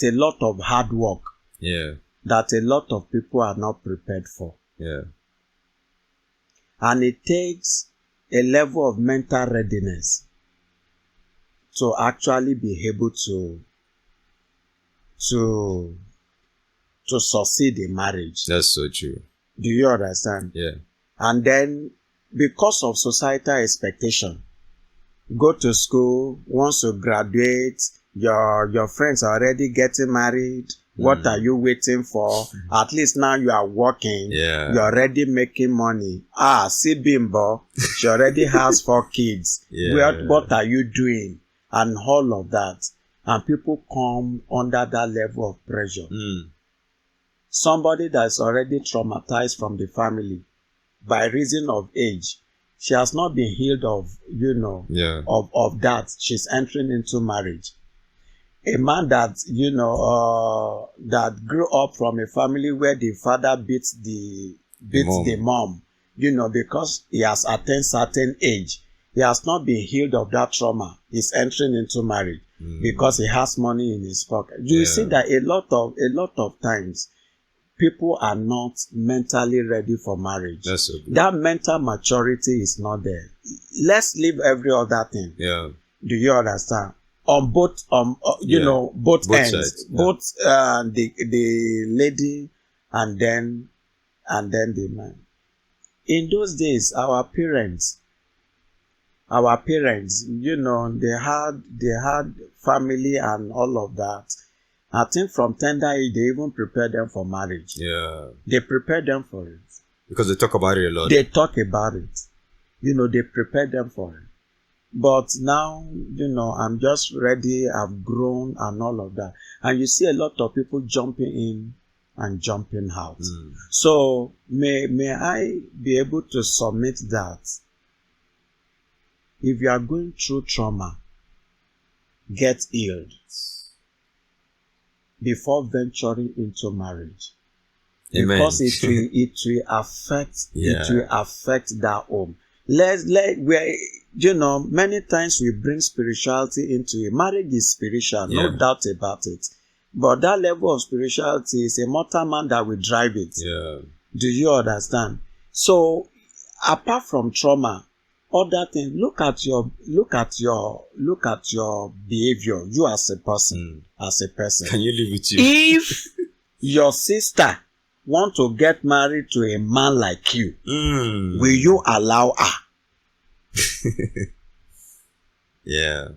a lot of hard work Yeah. that a lot of people are not prepared for. Yeah. And it takes a level of mental readiness to actually be able to succeed in marriage. That's so true. Do you understand? Yeah. And then, because of societal expectation, go to school, once you graduate, your friends are already getting married. What are you waiting for? At least now you are working. Yeah. You're already making money. See Bimbo, she already has 4 kids. Yeah. What are you doing? And all of that. And people come under that level of pressure. Mm. Somebody that's already traumatized from the family by reason of age, she has not been healed of, Yeah. of that. She's entering into marriage. A man that, that grew up from a family where the father beats the mom, because he has attained certain age. He has not been healed of that trauma. He's entering into marriage because he has money in his pocket. You see that a lot of times people are not mentally ready for marriage. That's so good. That mental maturity is not there. Let's leave every other thing. Yeah. Do you understand? On both, both ends, sides, yeah. both the lady and then the man. In those days, our parents, they had family and all of that. I think from tender age, they even prepared them for marriage. Yeah. They prepared them for it. Because they talk about it a lot. They talk about it. They prepared them for it. But now, I'm just ready, I've grown and all of that. And you see a lot of people jumping in and jumping out. Mm. So, may I be able to submit that if you are going through trauma, get healed before venturing into marriage. Amen. Because it will affect that home. Many times we bring spirituality into it. Marriage is spiritual, no doubt about it. But that level of spirituality is a mortal man that will drive it. Yeah. Do you understand? So, apart from trauma, other things, look at your behavior. You as a person, Can you live with you? If your sister want to get married to a man like you, will you allow her? Yeah.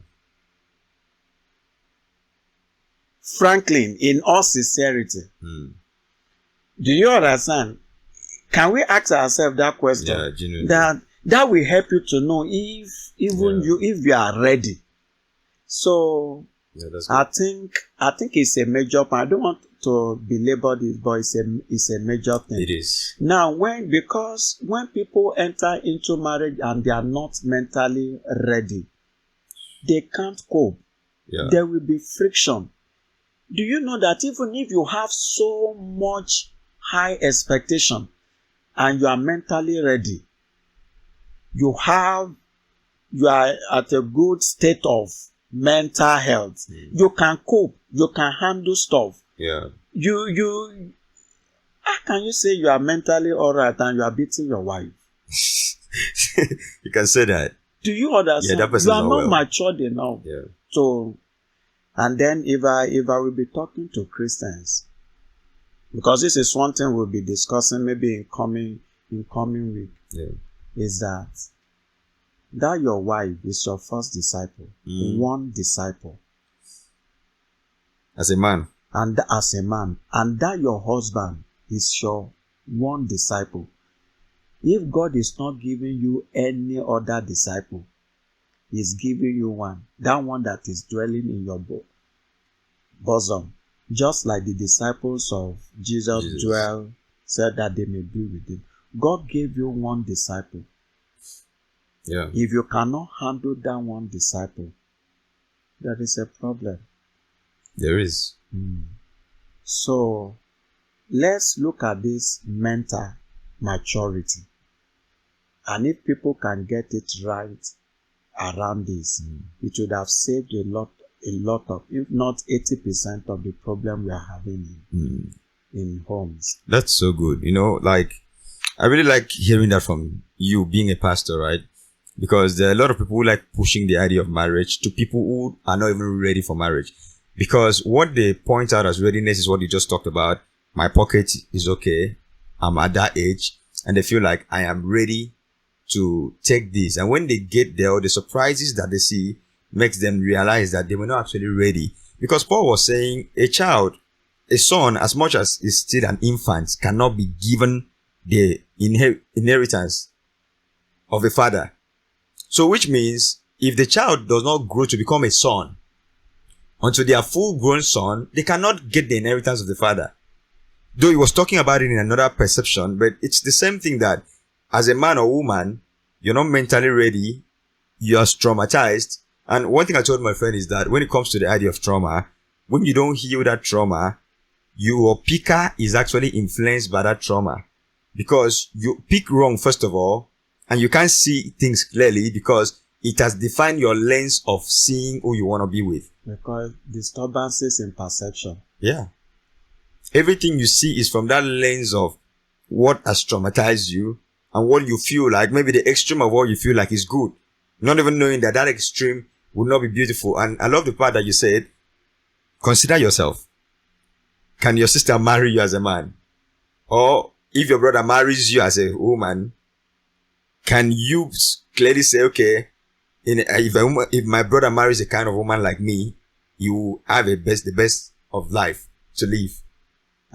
Franklin, in all sincerity, do you understand? Can we ask ourselves that question? Yeah, genuinely. That will help you to know if you are ready. So that's I think it's a major point. I don't want to belabor this, but it's a major thing. It is. Now, because when people enter into marriage and they are not mentally ready, they can't cope. Yeah. There will be friction. Do you know that even if you have so much high expectation and you are mentally ready, you are at a good state of mental health, you can cope, you can handle stuff. Yeah. How can you say you are mentally alright and you are beating your wife? You can say that. Do you understand? Yeah, that person you are is not well. matured enough. Yeah. So, and then if I will be talking to Christians, because this is one thing we'll be discussing maybe in coming week, Yeah. is that your wife is your first disciple, one disciple, As a man. and as a man, and that your husband is your one disciple. If God is not giving you any other disciple, He's giving you one, that one that is dwelling in your bosom, just like the disciples of Jesus said that they may be with Him. God gave you one disciple. Yeah. If you cannot handle that one disciple, there is a problem. There is. So, let's look at this mental maturity. And if people can get it right around this, it would have saved a lot of, if not 80% of the problem we are having in homes. That's so good. You know, like, I really like hearing that from you being a pastor, right? Because there are a lot of people who like pushing the idea of marriage to people who are not even ready for marriage. Because what they point out as readiness is what you just talked about. My pocket is okay. I'm at that age. And they feel like I am ready to take this. And when they get there, the surprises that they see makes them realize that they were not actually ready. Because Paul was saying a child, a son, as much as is still an infant, cannot be given the inheritance of a father. So which means if the child does not grow to become a son, until they are full-grown son, they cannot get the inheritance of the father. Though he was talking about it in another perception, but it's the same thing that as a man or woman, you're not mentally ready, you are traumatized. And one thing I told my friend is that when it comes to the idea of trauma, when you don't heal that trauma, your picker is actually influenced by that trauma. Because you pick wrong, first of all, and you can't see things clearly because it has defined your lens of seeing who you want to be with. Because disturbances in perception. Yeah. Everything you see is from that lens of what has traumatized you and what you feel like. Maybe the extreme of what you feel like is good. Not even knowing that that extreme would not be beautiful. And I love the part that you said, consider yourself. Can your sister marry you as a man? Or if your brother marries you as a woman, can you clearly say, okay, if my brother marries a kind of woman like me, you have the best of life to live.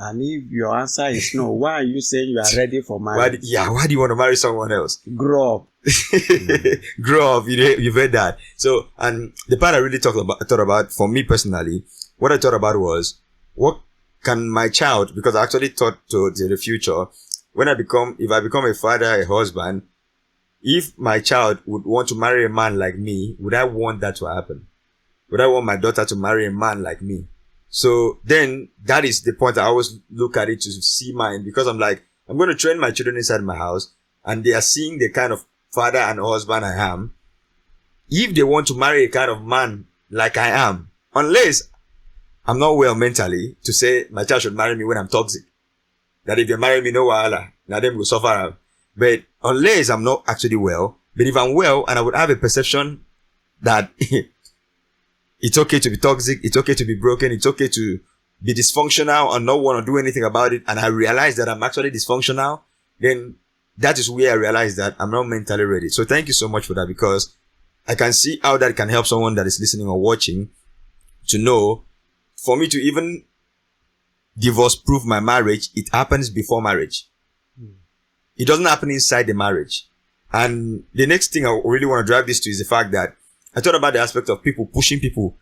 And if your answer is no, why are you saying you are ready for marriage? Why do you want to marry someone else? Grow up. Grow up. You've heard that. So, and the part I really thought about, for me personally, what I thought about was, what can my child, because I actually thought to the future, if I become a father, a husband, if my child would want to marry a man like me, would I want that to happen? Would I want my daughter to marry a man like me? So then that is the point I always look at it to see mine, because I'm like, I'm going to train my children inside my house and they are seeing the kind of father and husband I am. If they want to marry a kind of man like I am, unless I'm not well mentally to say my child should marry me when I'm toxic, that if they marry me, no wahala, now them will suffer. But unless I'm not actually well, but if I'm well and I would have a perception that it's okay to be toxic, it's okay to be broken, it's okay to be dysfunctional and not want to do anything about it, and I realize that I'm actually dysfunctional, then that is where I realize that I'm not mentally ready. So thank you so much for that, because I can see how that can help someone that is listening or watching to know, for me to even divorce-proof my marriage, it happens before marriage. It doesn't happen inside the marriage. And the next thing I really want to drive this to is the fact that I thought about the aspect of people pushing people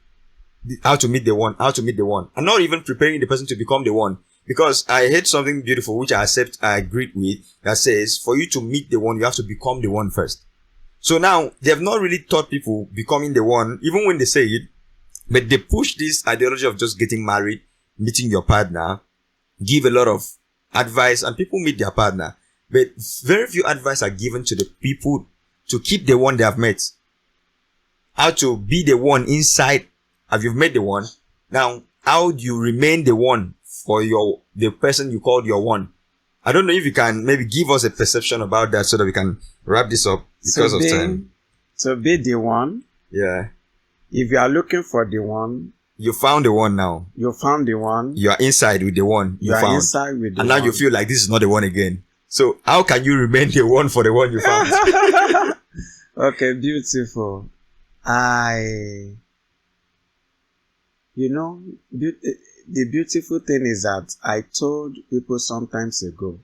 how to meet the one, and not even preparing the person to become the one. Because I heard something beautiful, which I agree with, that says, for you to meet the one, you have to become the one first. So now they have not really taught people becoming the one, even when they say it, but they push this ideology of just getting married, meeting your partner, give a lot of advice, and people meet their partner. But very few advice are given to the people to keep the one they have met. How to be the one inside. Have you met the one? Now, how do you remain the one for the person you called your one? I don't know if you can maybe give us a perception about that so that we can wrap this up because of time. To be the one. Yeah. If you are looking for the one. You found the one now. You found the one. You are inside with the one you found. Inside with the and one. now you feel like this is not the one again. So how can you remain the one for the one you found? Okay, beautiful. The beautiful thing is that I told people sometimes ago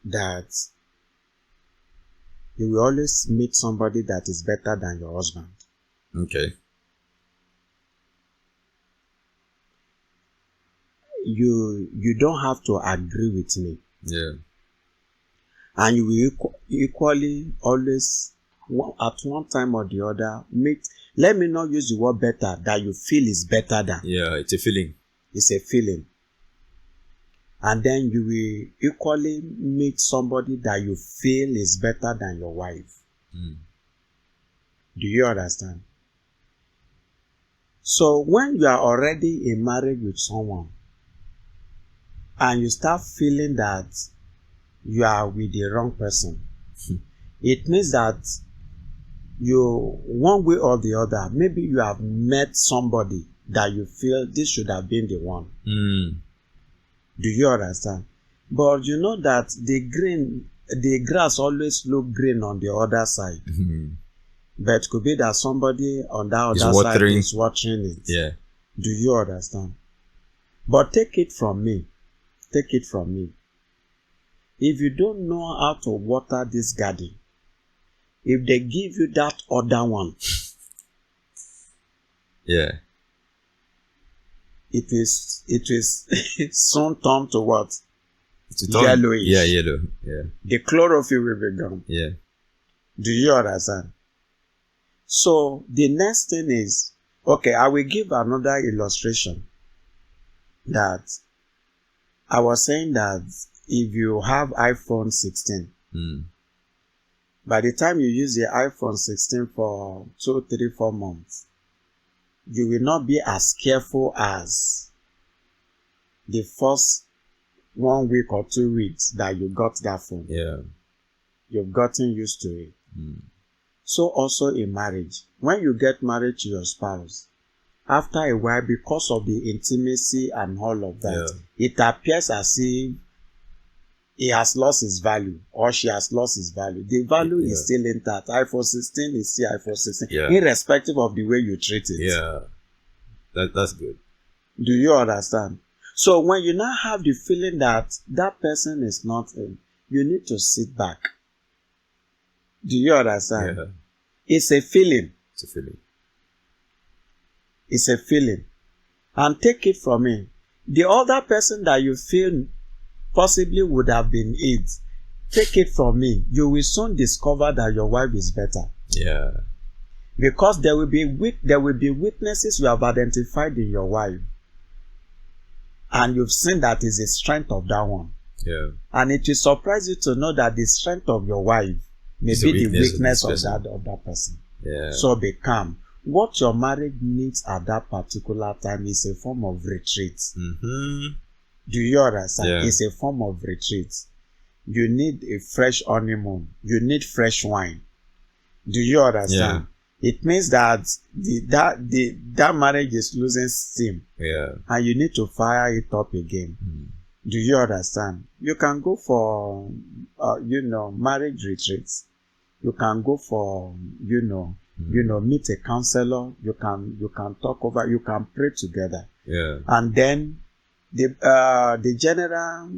that you will always meet somebody that is better than your husband. Okay. You don't have to agree with me. Yeah. And you will equally always, at one time or the other, let me not use the word better, that you feel is better than. Yeah, it's a feeling. It's a feeling. And then you will equally meet somebody that you feel is better than your wife. Mm. Do you understand? So when you are already in marriage with someone, and you start feeling that you are with the wrong person, it means that you, one way or the other, maybe you have met somebody that you feel this should have been the one. Mm. Do you understand? But you know that the grass always look green on the other side. Mm-hmm. But could be that somebody on that other side is watching it. Yeah. Do you understand? But take it from me. Take it from me. If you don't know how to water this garden, if they give you that other one, yeah, it is soon turn to what? Yellowish. Yeah, yellow. Yeah. The chlorophyll will be gone. Yeah. Do you understand? So the next thing is, okay, I will give another illustration. That I was saying that if you have iPhone 16, by the time you use the iPhone 16 for 2, 3, 4 months, you will not be as careful as the first 1 week or 2 weeks that you got that phone. Yeah. You've gotten used to it. So also in marriage, when you get married to your spouse, after a while, because of the intimacy and all of that, it appears as if he has lost his value or she has lost his value. The value is still intact. iPhone 16 is still iPhone 16, irrespective of the way you treat it. Yeah, that's good. Do you understand? So when you now have the feeling that that person is not in, you need to sit back. Do you understand? Yeah. It's a feeling. It's a feeling. It's a feeling. And take it from me. The other person that you feel possibly would have been it, take it from me. You will soon discover that your wife is better. Yeah. Because there will be weaknesses you have identified in your wife. And you've seen that is the strength of that one. Yeah. And it will surprise you to know that the strength of your wife may be the weakness of that person. Yeah. So be calm. What your marriage needs at that particular time is a form of retreat. Mm-hmm. Do you understand? Yeah. It's a form of retreat. You need a fresh honeymoon. You need fresh wine. Do you understand? Yeah. It means that that marriage is losing steam. Yeah. And you need to fire it up again. Do you understand? You can go for marriage retreats. You can go for meet a counselor. You can talk over. You can pray together. Yeah. And then the general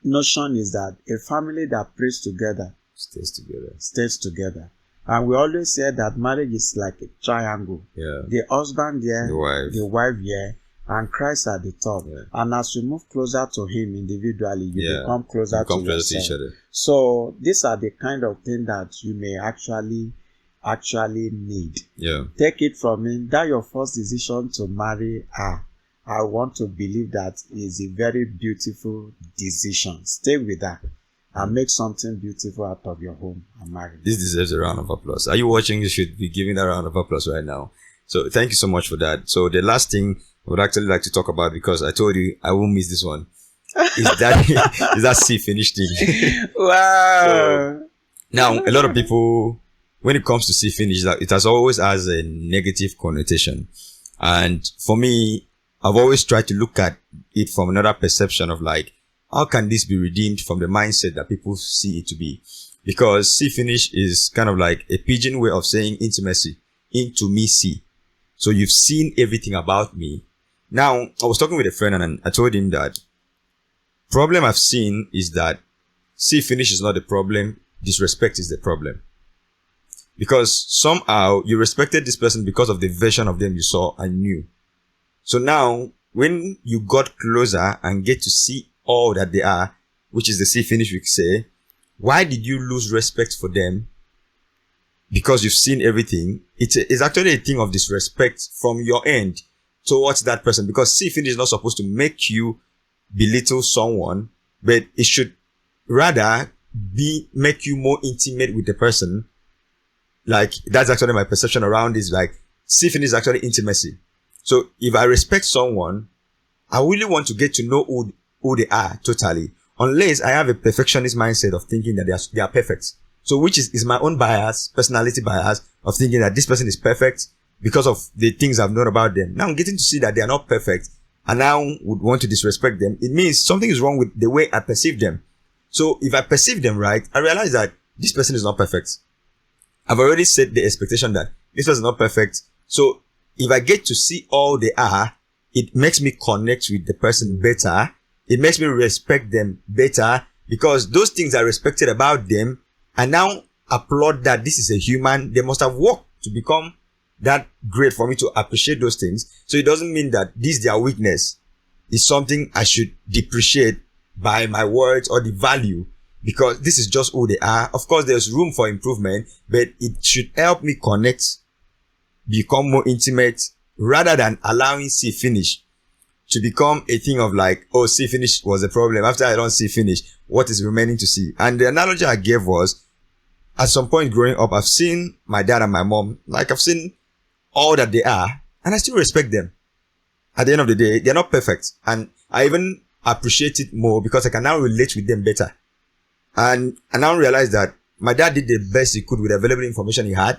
notion is that a family that prays together stays together. And we always say that marriage is like a triangle. Yeah. The husband there, the wife here, and Christ at the top. Yeah. And as you move closer to him individually, you become closer You become to closer to yourself. each other. So these are the kind of thing that you may actually need. Yeah. Take it from me, that your first decision to marry her, I want to believe that is a very beautiful decision. Stay with that and make something beautiful out of your home and marriage. This deserves a round of applause. Are you watching? You should be giving a round of applause right now. So thank you so much for that. So the last thing I would actually like to talk about, because I told you I won't miss this one, is that see finish thing. Wow. So, now, a lot of people, when it comes to see finish, that it always has a negative connotation. And for me, I've always tried to look at it from another perception of like, how can this be redeemed from the mindset that people see it to be? Because see finish is kind of like a pidgin way of saying intimacy. Into me see. So you've seen everything about me. Now, I was talking with a friend and I told him that problem I've seen is that see finish is not the problem. Disrespect is the problem. Because somehow you respected this person because of the version of them you saw and knew. So now, when you got closer and get to see all that they are, which is the see finish we say, why did you lose respect for them? Because you've seen everything. It's actually a thing of disrespect from your end towards that person, because see finish is not supposed to make you belittle someone, but it should rather make you more intimate with the person. Like, that's actually my perception around this. Like, see finish is actually intimacy. So if I respect someone, I really want to get to know who they are totally, unless I have a perfectionist mindset of thinking that they are perfect. So which is my own bias, personality bias of thinking that this person is perfect because of the things I've known about them. Now I'm getting to see that they are not perfect and now would want to disrespect them. It means something is wrong with the way I perceive them. So if I perceive them right, I realize that this person is not perfect. I've already set the expectation that this person is not perfect. So if I get to see all they are, it makes me connect with the person better. It makes me respect them better, because those things I respected about them, I now applaud that this is a human. They must have worked to become that great for me to appreciate those things. So it doesn't mean that this their weakness is something I should depreciate by my words or the value, because this is just who they are. Of course, there's room for improvement, but it should help me connect, become more intimate, rather than allowing see finish to become a thing of like, oh, see finish was a problem. After I don't see finish, what is remaining to see? And the analogy I gave was, at some point growing up, I've seen my dad and my mom, like I've seen all that they are, and I still respect them. At the end of the day, they're not perfect. And I even appreciate it more because I can now relate with them better. And I now realize that my dad did the best he could with the available information he had.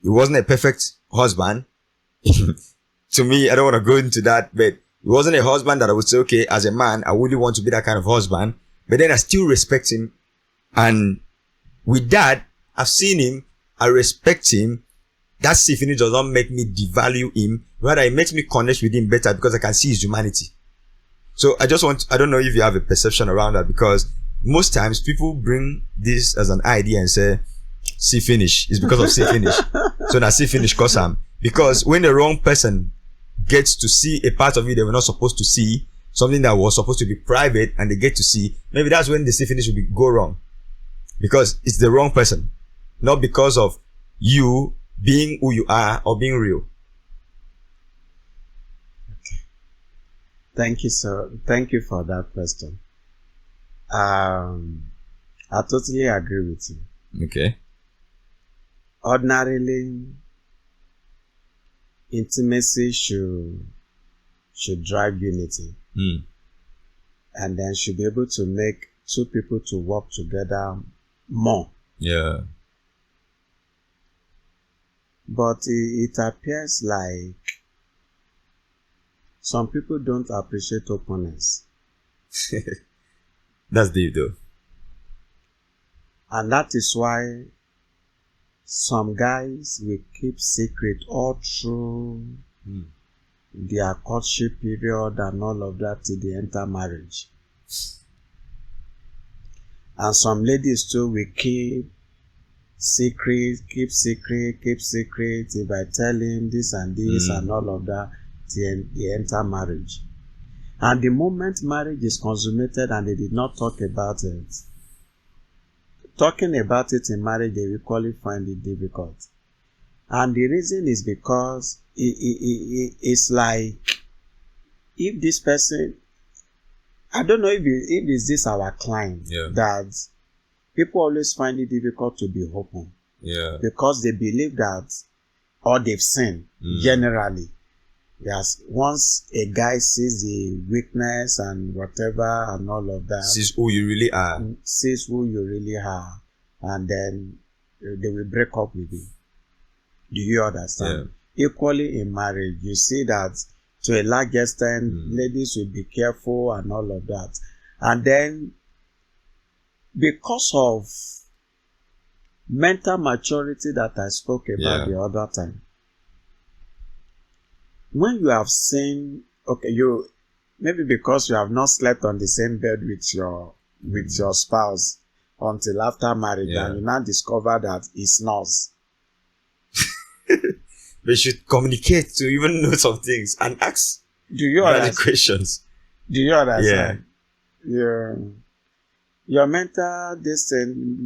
He wasn't a perfect husband. To me, I don't want to go into that, but he wasn't a husband that I would say, okay, as a man, I really want to be that kind of husband. But then I still respect him. And with that, I've seen him. I respect him. That see finish does not make me devalue him. Rather, it makes me connect with him better because I can see his humanity. So I don't know if you have a perception around that, because most times people bring this as an idea and say, see finish is because of see finish. So now see finish cause harm. Because when the wrong person gets to see a part of you they were not supposed to see, something that was supposed to be private, and they get to see, maybe that's when the see finish will go wrong. Because it's the wrong person. Not because of you being who you are or being real. Okay. Thank you, sir. Thank you for that question. I totally agree with you. Okay. Ordinarily, intimacy should drive unity. And then should be able to make two people to work together more. Yeah. But it appears like some people don't appreciate openness. That's deep though. And that is why some guys will keep secret all through their courtship period and all of that till they enter marriage. And some ladies too will keep secret. If I tell him this and this and all of that, they enter marriage. And the moment marriage is consummated and they did not talk about it, talking about it in marriage, they equally find it difficult. And the reason is because it's like, if this person, I don't know if it's this our client, that people always find it difficult to be open. Yeah. Because they believe that, or they've seen, generally, yes, once a guy sees the weakness and whatever and all of that, sees who you really are, and then they will break up with you. Do you understand? Yeah. Equally in marriage, you see that to a large extent, ladies will be careful and all of that. And then, because of mental maturity that I spoke about the other time, when you have seen, okay, you maybe because you have not slept on the same bed with your spouse until after marriage, and you now discover that he snores. They should communicate to even know some things and ask valid questions. Do you understand? Yeah. Your mental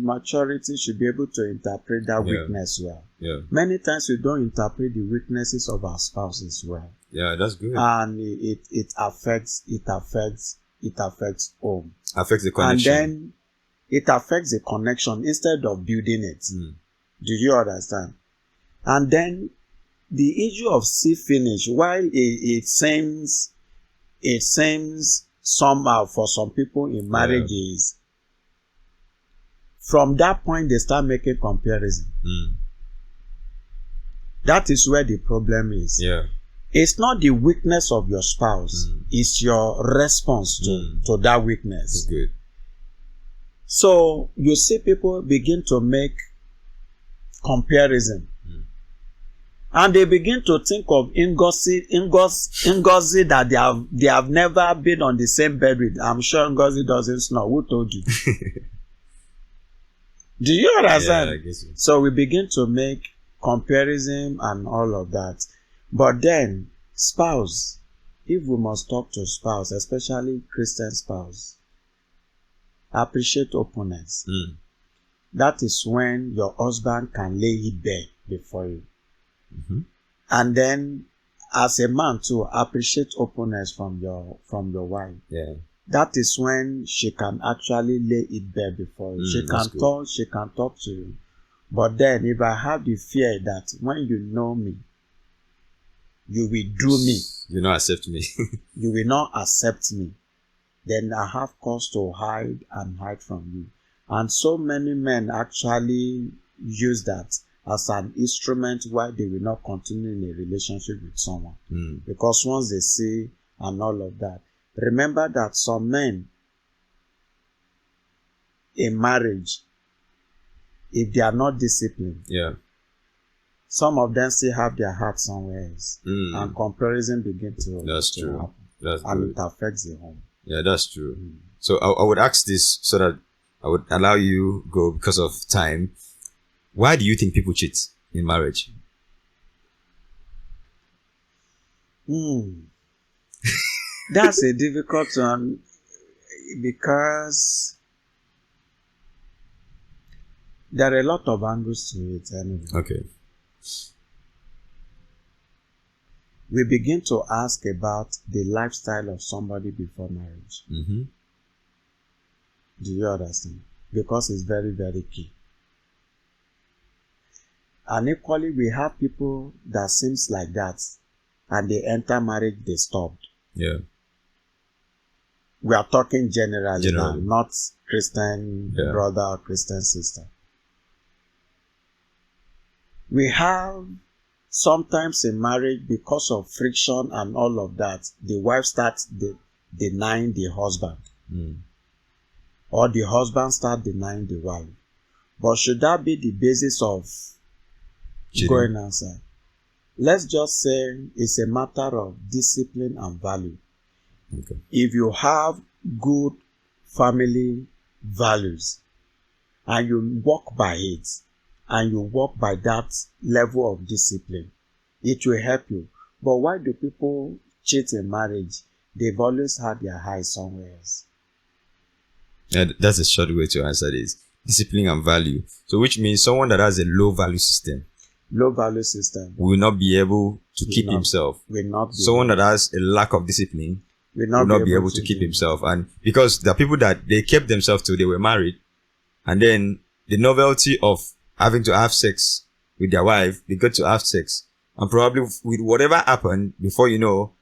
maturity should be able to interpret that weakness well. Yeah. Many times we don't interpret the weaknesses of our spouses well. Yeah, that's good. And it affects home. Affects the connection. And then it affects the connection instead of building it. Do you understand? And then the issue of see finish, while it seems somehow for some people in marriage is, from that point they start making comparison. That is where the problem is. Yeah. It's not the weakness of your spouse, it's your response to that weakness. That's good. So you see people begin to make comparison. And they begin to think of Ngozi that they have never been on the same bed with. I'm sure Ngozi doesn't snore. Who told you? Do you understand? Yeah, I guess so. So we begin to make comparison and all of that. But then, spouse, if we must talk to spouse, especially Christian spouse, appreciate openness. That is when your husband can lay it bare before you. And then, as a man too, appreciate openness from your wife. Yeah. That is when she can actually lay it bare before you. She can talk to you. But then, if I have the fear that when you know me, you will do me. You not accept me. You will not accept me. Then I have cause to hide from you. And so many men actually use that as an instrument why they will not continue in a relationship with someone. Because once they see and all of that. Remember that some men in marriage, if they are not disciplined, some of them still have their heart somewhere else. And comparison begins to happen. That's and good. It affects the home. Yeah, that's true. So I would ask this so that I would allow you go because of time. Why do you think people cheat in marriage? That's a difficult one because there are a lot of angles to it anyway. Okay. We begin to ask about the lifestyle of somebody before marriage. Do you understand? Because it's very, very key. And equally, we have people that seems like that, and they enter marriage, they stopped. Yeah. We are talking generally. Now, not Christian brother or Christian sister. We have sometimes in marriage, because of friction and all of that, the wife starts denying the husband. Or the husband starts denying the wife. But should that be the basis of going outside? Let's just say it's a matter of discipline and value. Okay. If you have good family values and you walk by it, and you walk by that level of discipline, it will help you. But why do people cheat in marriage? They've always had their eyes somewhere else. Yeah, that's a short way to answer this. Discipline and value. So which means someone that has a low value system Low value system will not be able to Will keep not- himself. will not be Someone that has a lack of discipline will will not be able to keep himself. And because the people that they kept themselves till they were married, and then the novelty of having to have sex with their wife, they got to have sex. And probably with whatever happened, before you know,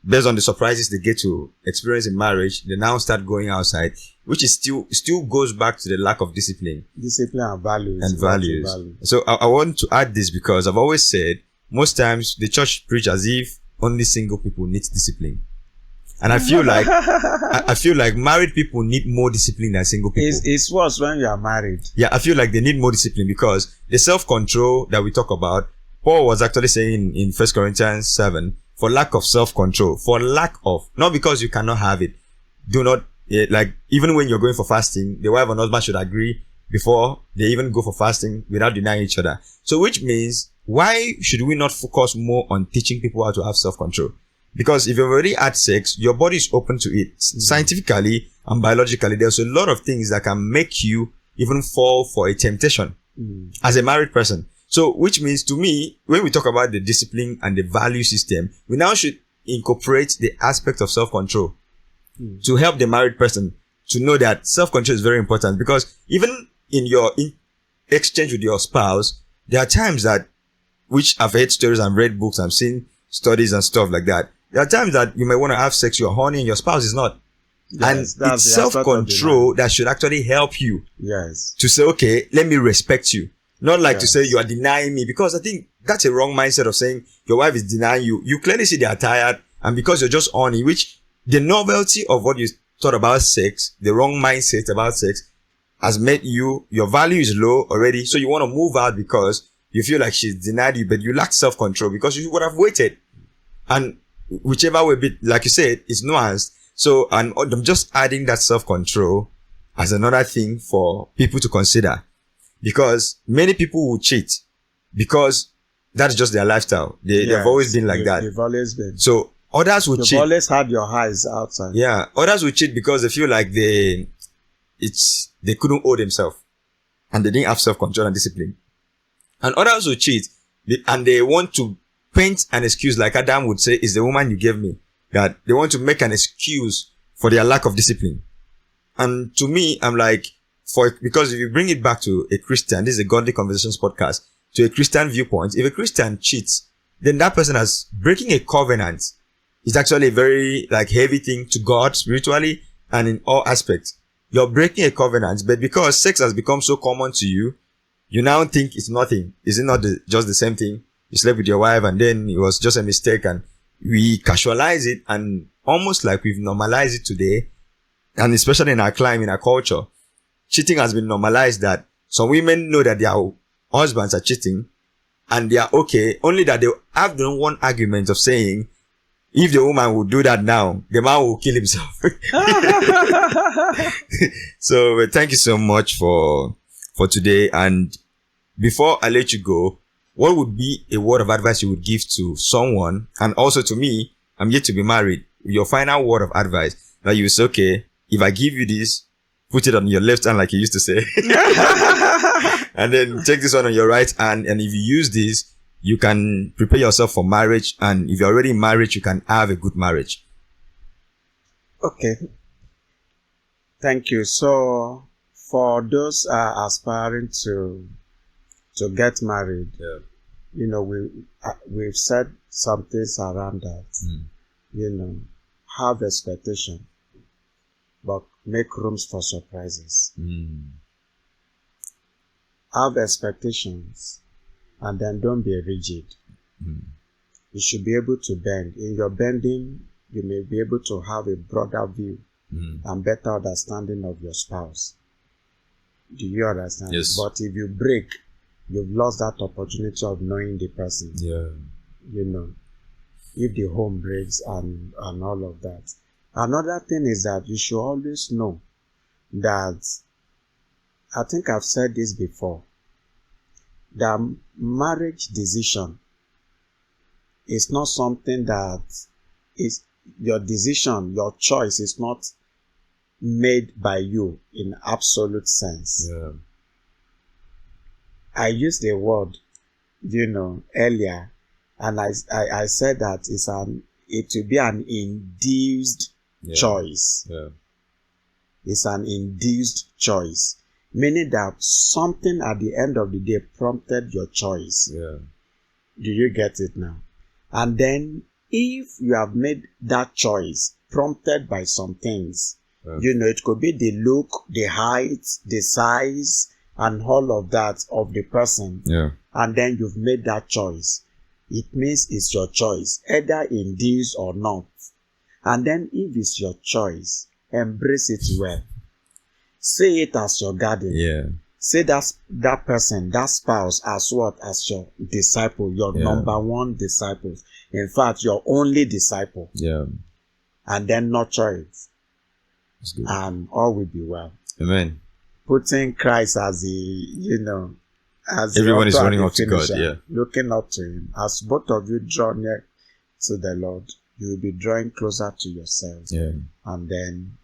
based on the surprises they get to experience in marriage, they now start going outside, which is still goes back to the lack of discipline Discipline and values. and What you values. value. So I want to add this because I've always said most times the church preach as if only single people need discipline. And I feel like I feel like married people need more discipline than single people. It's worse when you are married. Yeah, I feel like they need more discipline because the self-control that we talk about, Paul was actually saying in 1 Corinthians 7, for lack of self-control, not because you cannot have it. Do not, like, even when you're going for fasting, the wife and husband should agree before they even go for fasting without denying each other. So which means, why should we not focus more on teaching people how to have self-control? Because if you've already had sex, your body is open to it. Scientifically and biologically, there's a lot of things that can make you even fall for a temptation as a married person. So, which means to me, when we talk about the discipline and the value system, we now should incorporate the aspect of self-control to help the married person to know that self-control is very important. Because even in your exchange with your spouse, there are times that, which I've heard stories and read books, I've seen studies and stuff like that. There are times that you may want to have sex, you're horny, and your spouse is not. Yes, And that's it's the aspect of the self-control that should actually help you Yes. to say, okay, let me respect you. Not like to Yes. say you are denying me, because I think that's a wrong mindset of saying your wife is denying you. You clearly see they are tired, and because you're just horny, which the novelty of what you thought about sex, the wrong mindset about sex, has made your value is low already. So you want to move out because you feel like she's denied you, but you lack self-control because you would have waited. And whichever way, bit, like you said, it's nuanced. So, and I'm just adding that self-control as another thing for people to consider, because many people will cheat because that's just their lifestyle. They've always been like that. They've always been. So others will You've cheat. always had your eyes outside. Yeah, others will cheat because they feel like they couldn't hold themselves and they didn't have self-control and discipline. And others will cheat and they want to paint an excuse, like Adam would say, is the woman you gave me. That they want to make an excuse for their lack of discipline. And to me, I'm like, because if you bring it back to a Christian, this is a Godly Conversations podcast, to a Christian viewpoint, if a Christian cheats, then that person has breaking a covenant. It's actually a very heavy thing to God spiritually and in all aspects. You're breaking a covenant, but because sex has become so common to you, you now think it's nothing. Is it not just the same thing? You slept with your wife and then it was just a mistake, and we casualize it and almost like we've normalized it today. And especially in our climate, in our culture, cheating has been normalized that some women know that their husbands are cheating and they are okay, only that they have the one argument of saying, if the woman would do that now, the man will kill himself. So thank you so much for today. And before I let you go, what would be a word of advice you would give to someone? And also to me, I'm yet to be married. Your final word of advice that you say, okay, if I give you this, put it on your left hand like you used to say. And then take this one on your right hand. And if you use this, you can prepare yourself for marriage. And if you're already married, you can have a good marriage. Okay. Thank you. So for those aspiring to get married, we've said some things around that. Have expectation, but make rooms for surprises. Have expectations, and then don't be rigid. You should be able to bend. In your bending, you may be able to have a broader view and better understanding of your spouse. Do you understand? Yes. But if you break, you've lost that opportunity of knowing the person. Yeah. If the home breaks and all of that. Another thing is that you should always know that, I think I've said this before, that marriage decision it's not something that is your decision, your choice is not made by you in absolute sense. Yeah. I used a word, earlier, and I said that it will be an induced choice. Yeah. It's an induced choice, meaning that something at the end of the day prompted your choice. Yeah. Do you get it now? And then if you have made that choice prompted by some things, it could be the look, the height, the size, and all of that of the person. Yeah. And then you've made that choice. It means it's your choice, either induced or not. And then if it's your choice, embrace it well. Say it as your guardian. Yeah. Say that person, that spouse, as what? As your disciple, your number one disciple. In fact, your only disciple. Yeah. And then nurture it. That's good. And all will be well. Amen. Putting Christ as as everyone is the author running and up to God. finisher, Yeah. looking up to Him. As both of you draw near to the Lord, you will be drawing closer to yourself. Yeah. And then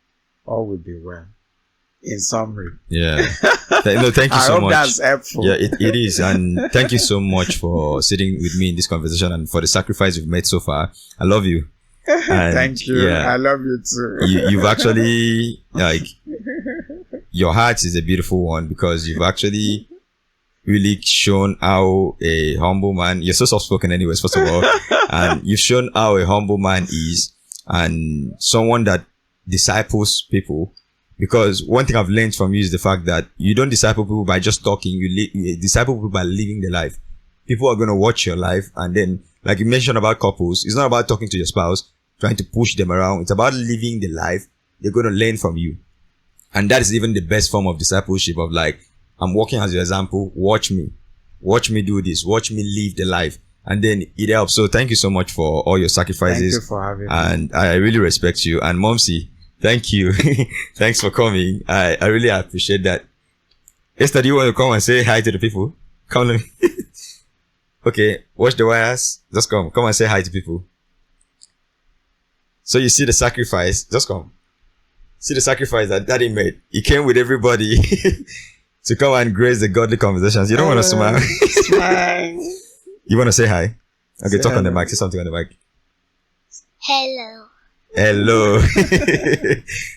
all will be well. In summary. Yeah. Thank you I so hope much. that's helpful. Yeah, it is. And thank you so much for sitting with me in this conversation and for the sacrifice you've made so far. I love you. And thank you. yeah, I love you too. you've actually, your heart is a beautiful one because you've actually really shown how a humble man, you're so soft-spoken anyways, first of all, and you've shown how a humble man is and someone that disciples people. Because one thing I've learned from you is the fact that you don't disciple people by just talking, you disciple people by living the life. People are going to watch your life, and then, like you mentioned about couples, it's not about talking to your spouse, trying to push them around. It's about living the life. They're going to learn from you. And that is even the best form of discipleship of I'm walking as your example. Watch me do this. Watch me live the life. And then it helps. So thank you so much for all your sacrifices. Thank you for having me. And I really respect you. And Momsy, thank you. Thanks for coming. I really appreciate that. Esther, do you want to come and say hi to the people? Come on. Okay, watch the wires. Just come and say hi to people. So you see the sacrifice. Just come. See the sacrifice that Daddy made. He came with everybody to come and grace the godly conversations. You don't want to smile. Smile. You want to say hi? Okay, Say talk on the hello. mic. Say something on the mic. Hello. Hello.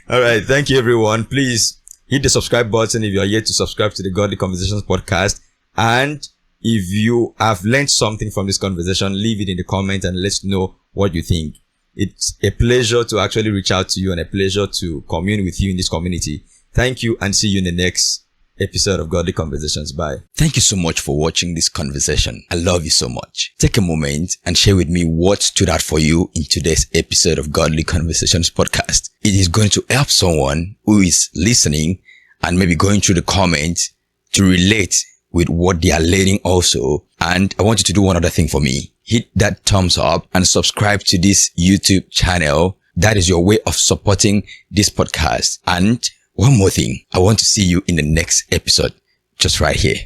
All right. Thank you, everyone. Please hit the subscribe button if you are yet to subscribe to the Godly Conversations podcast. And if you have learned something from this conversation, leave it in the comment and let's know what you think. It's a pleasure to actually reach out to you and a pleasure to commune with you in this community. Thank you and see you in the next episode of Godly Conversations. Bye. Thank you so much for watching this conversation. I love you so much. Take a moment and share with me what stood out for you in today's episode of Godly Conversations podcast. It is going to help someone who is listening and maybe going through the comments to relate with what they are learning also. And I want you to do one other thing for me. Hit that thumbs up and subscribe to this YouTube channel. That is your way of supporting this podcast. And one more thing, I want to see you in the next episode, just right here.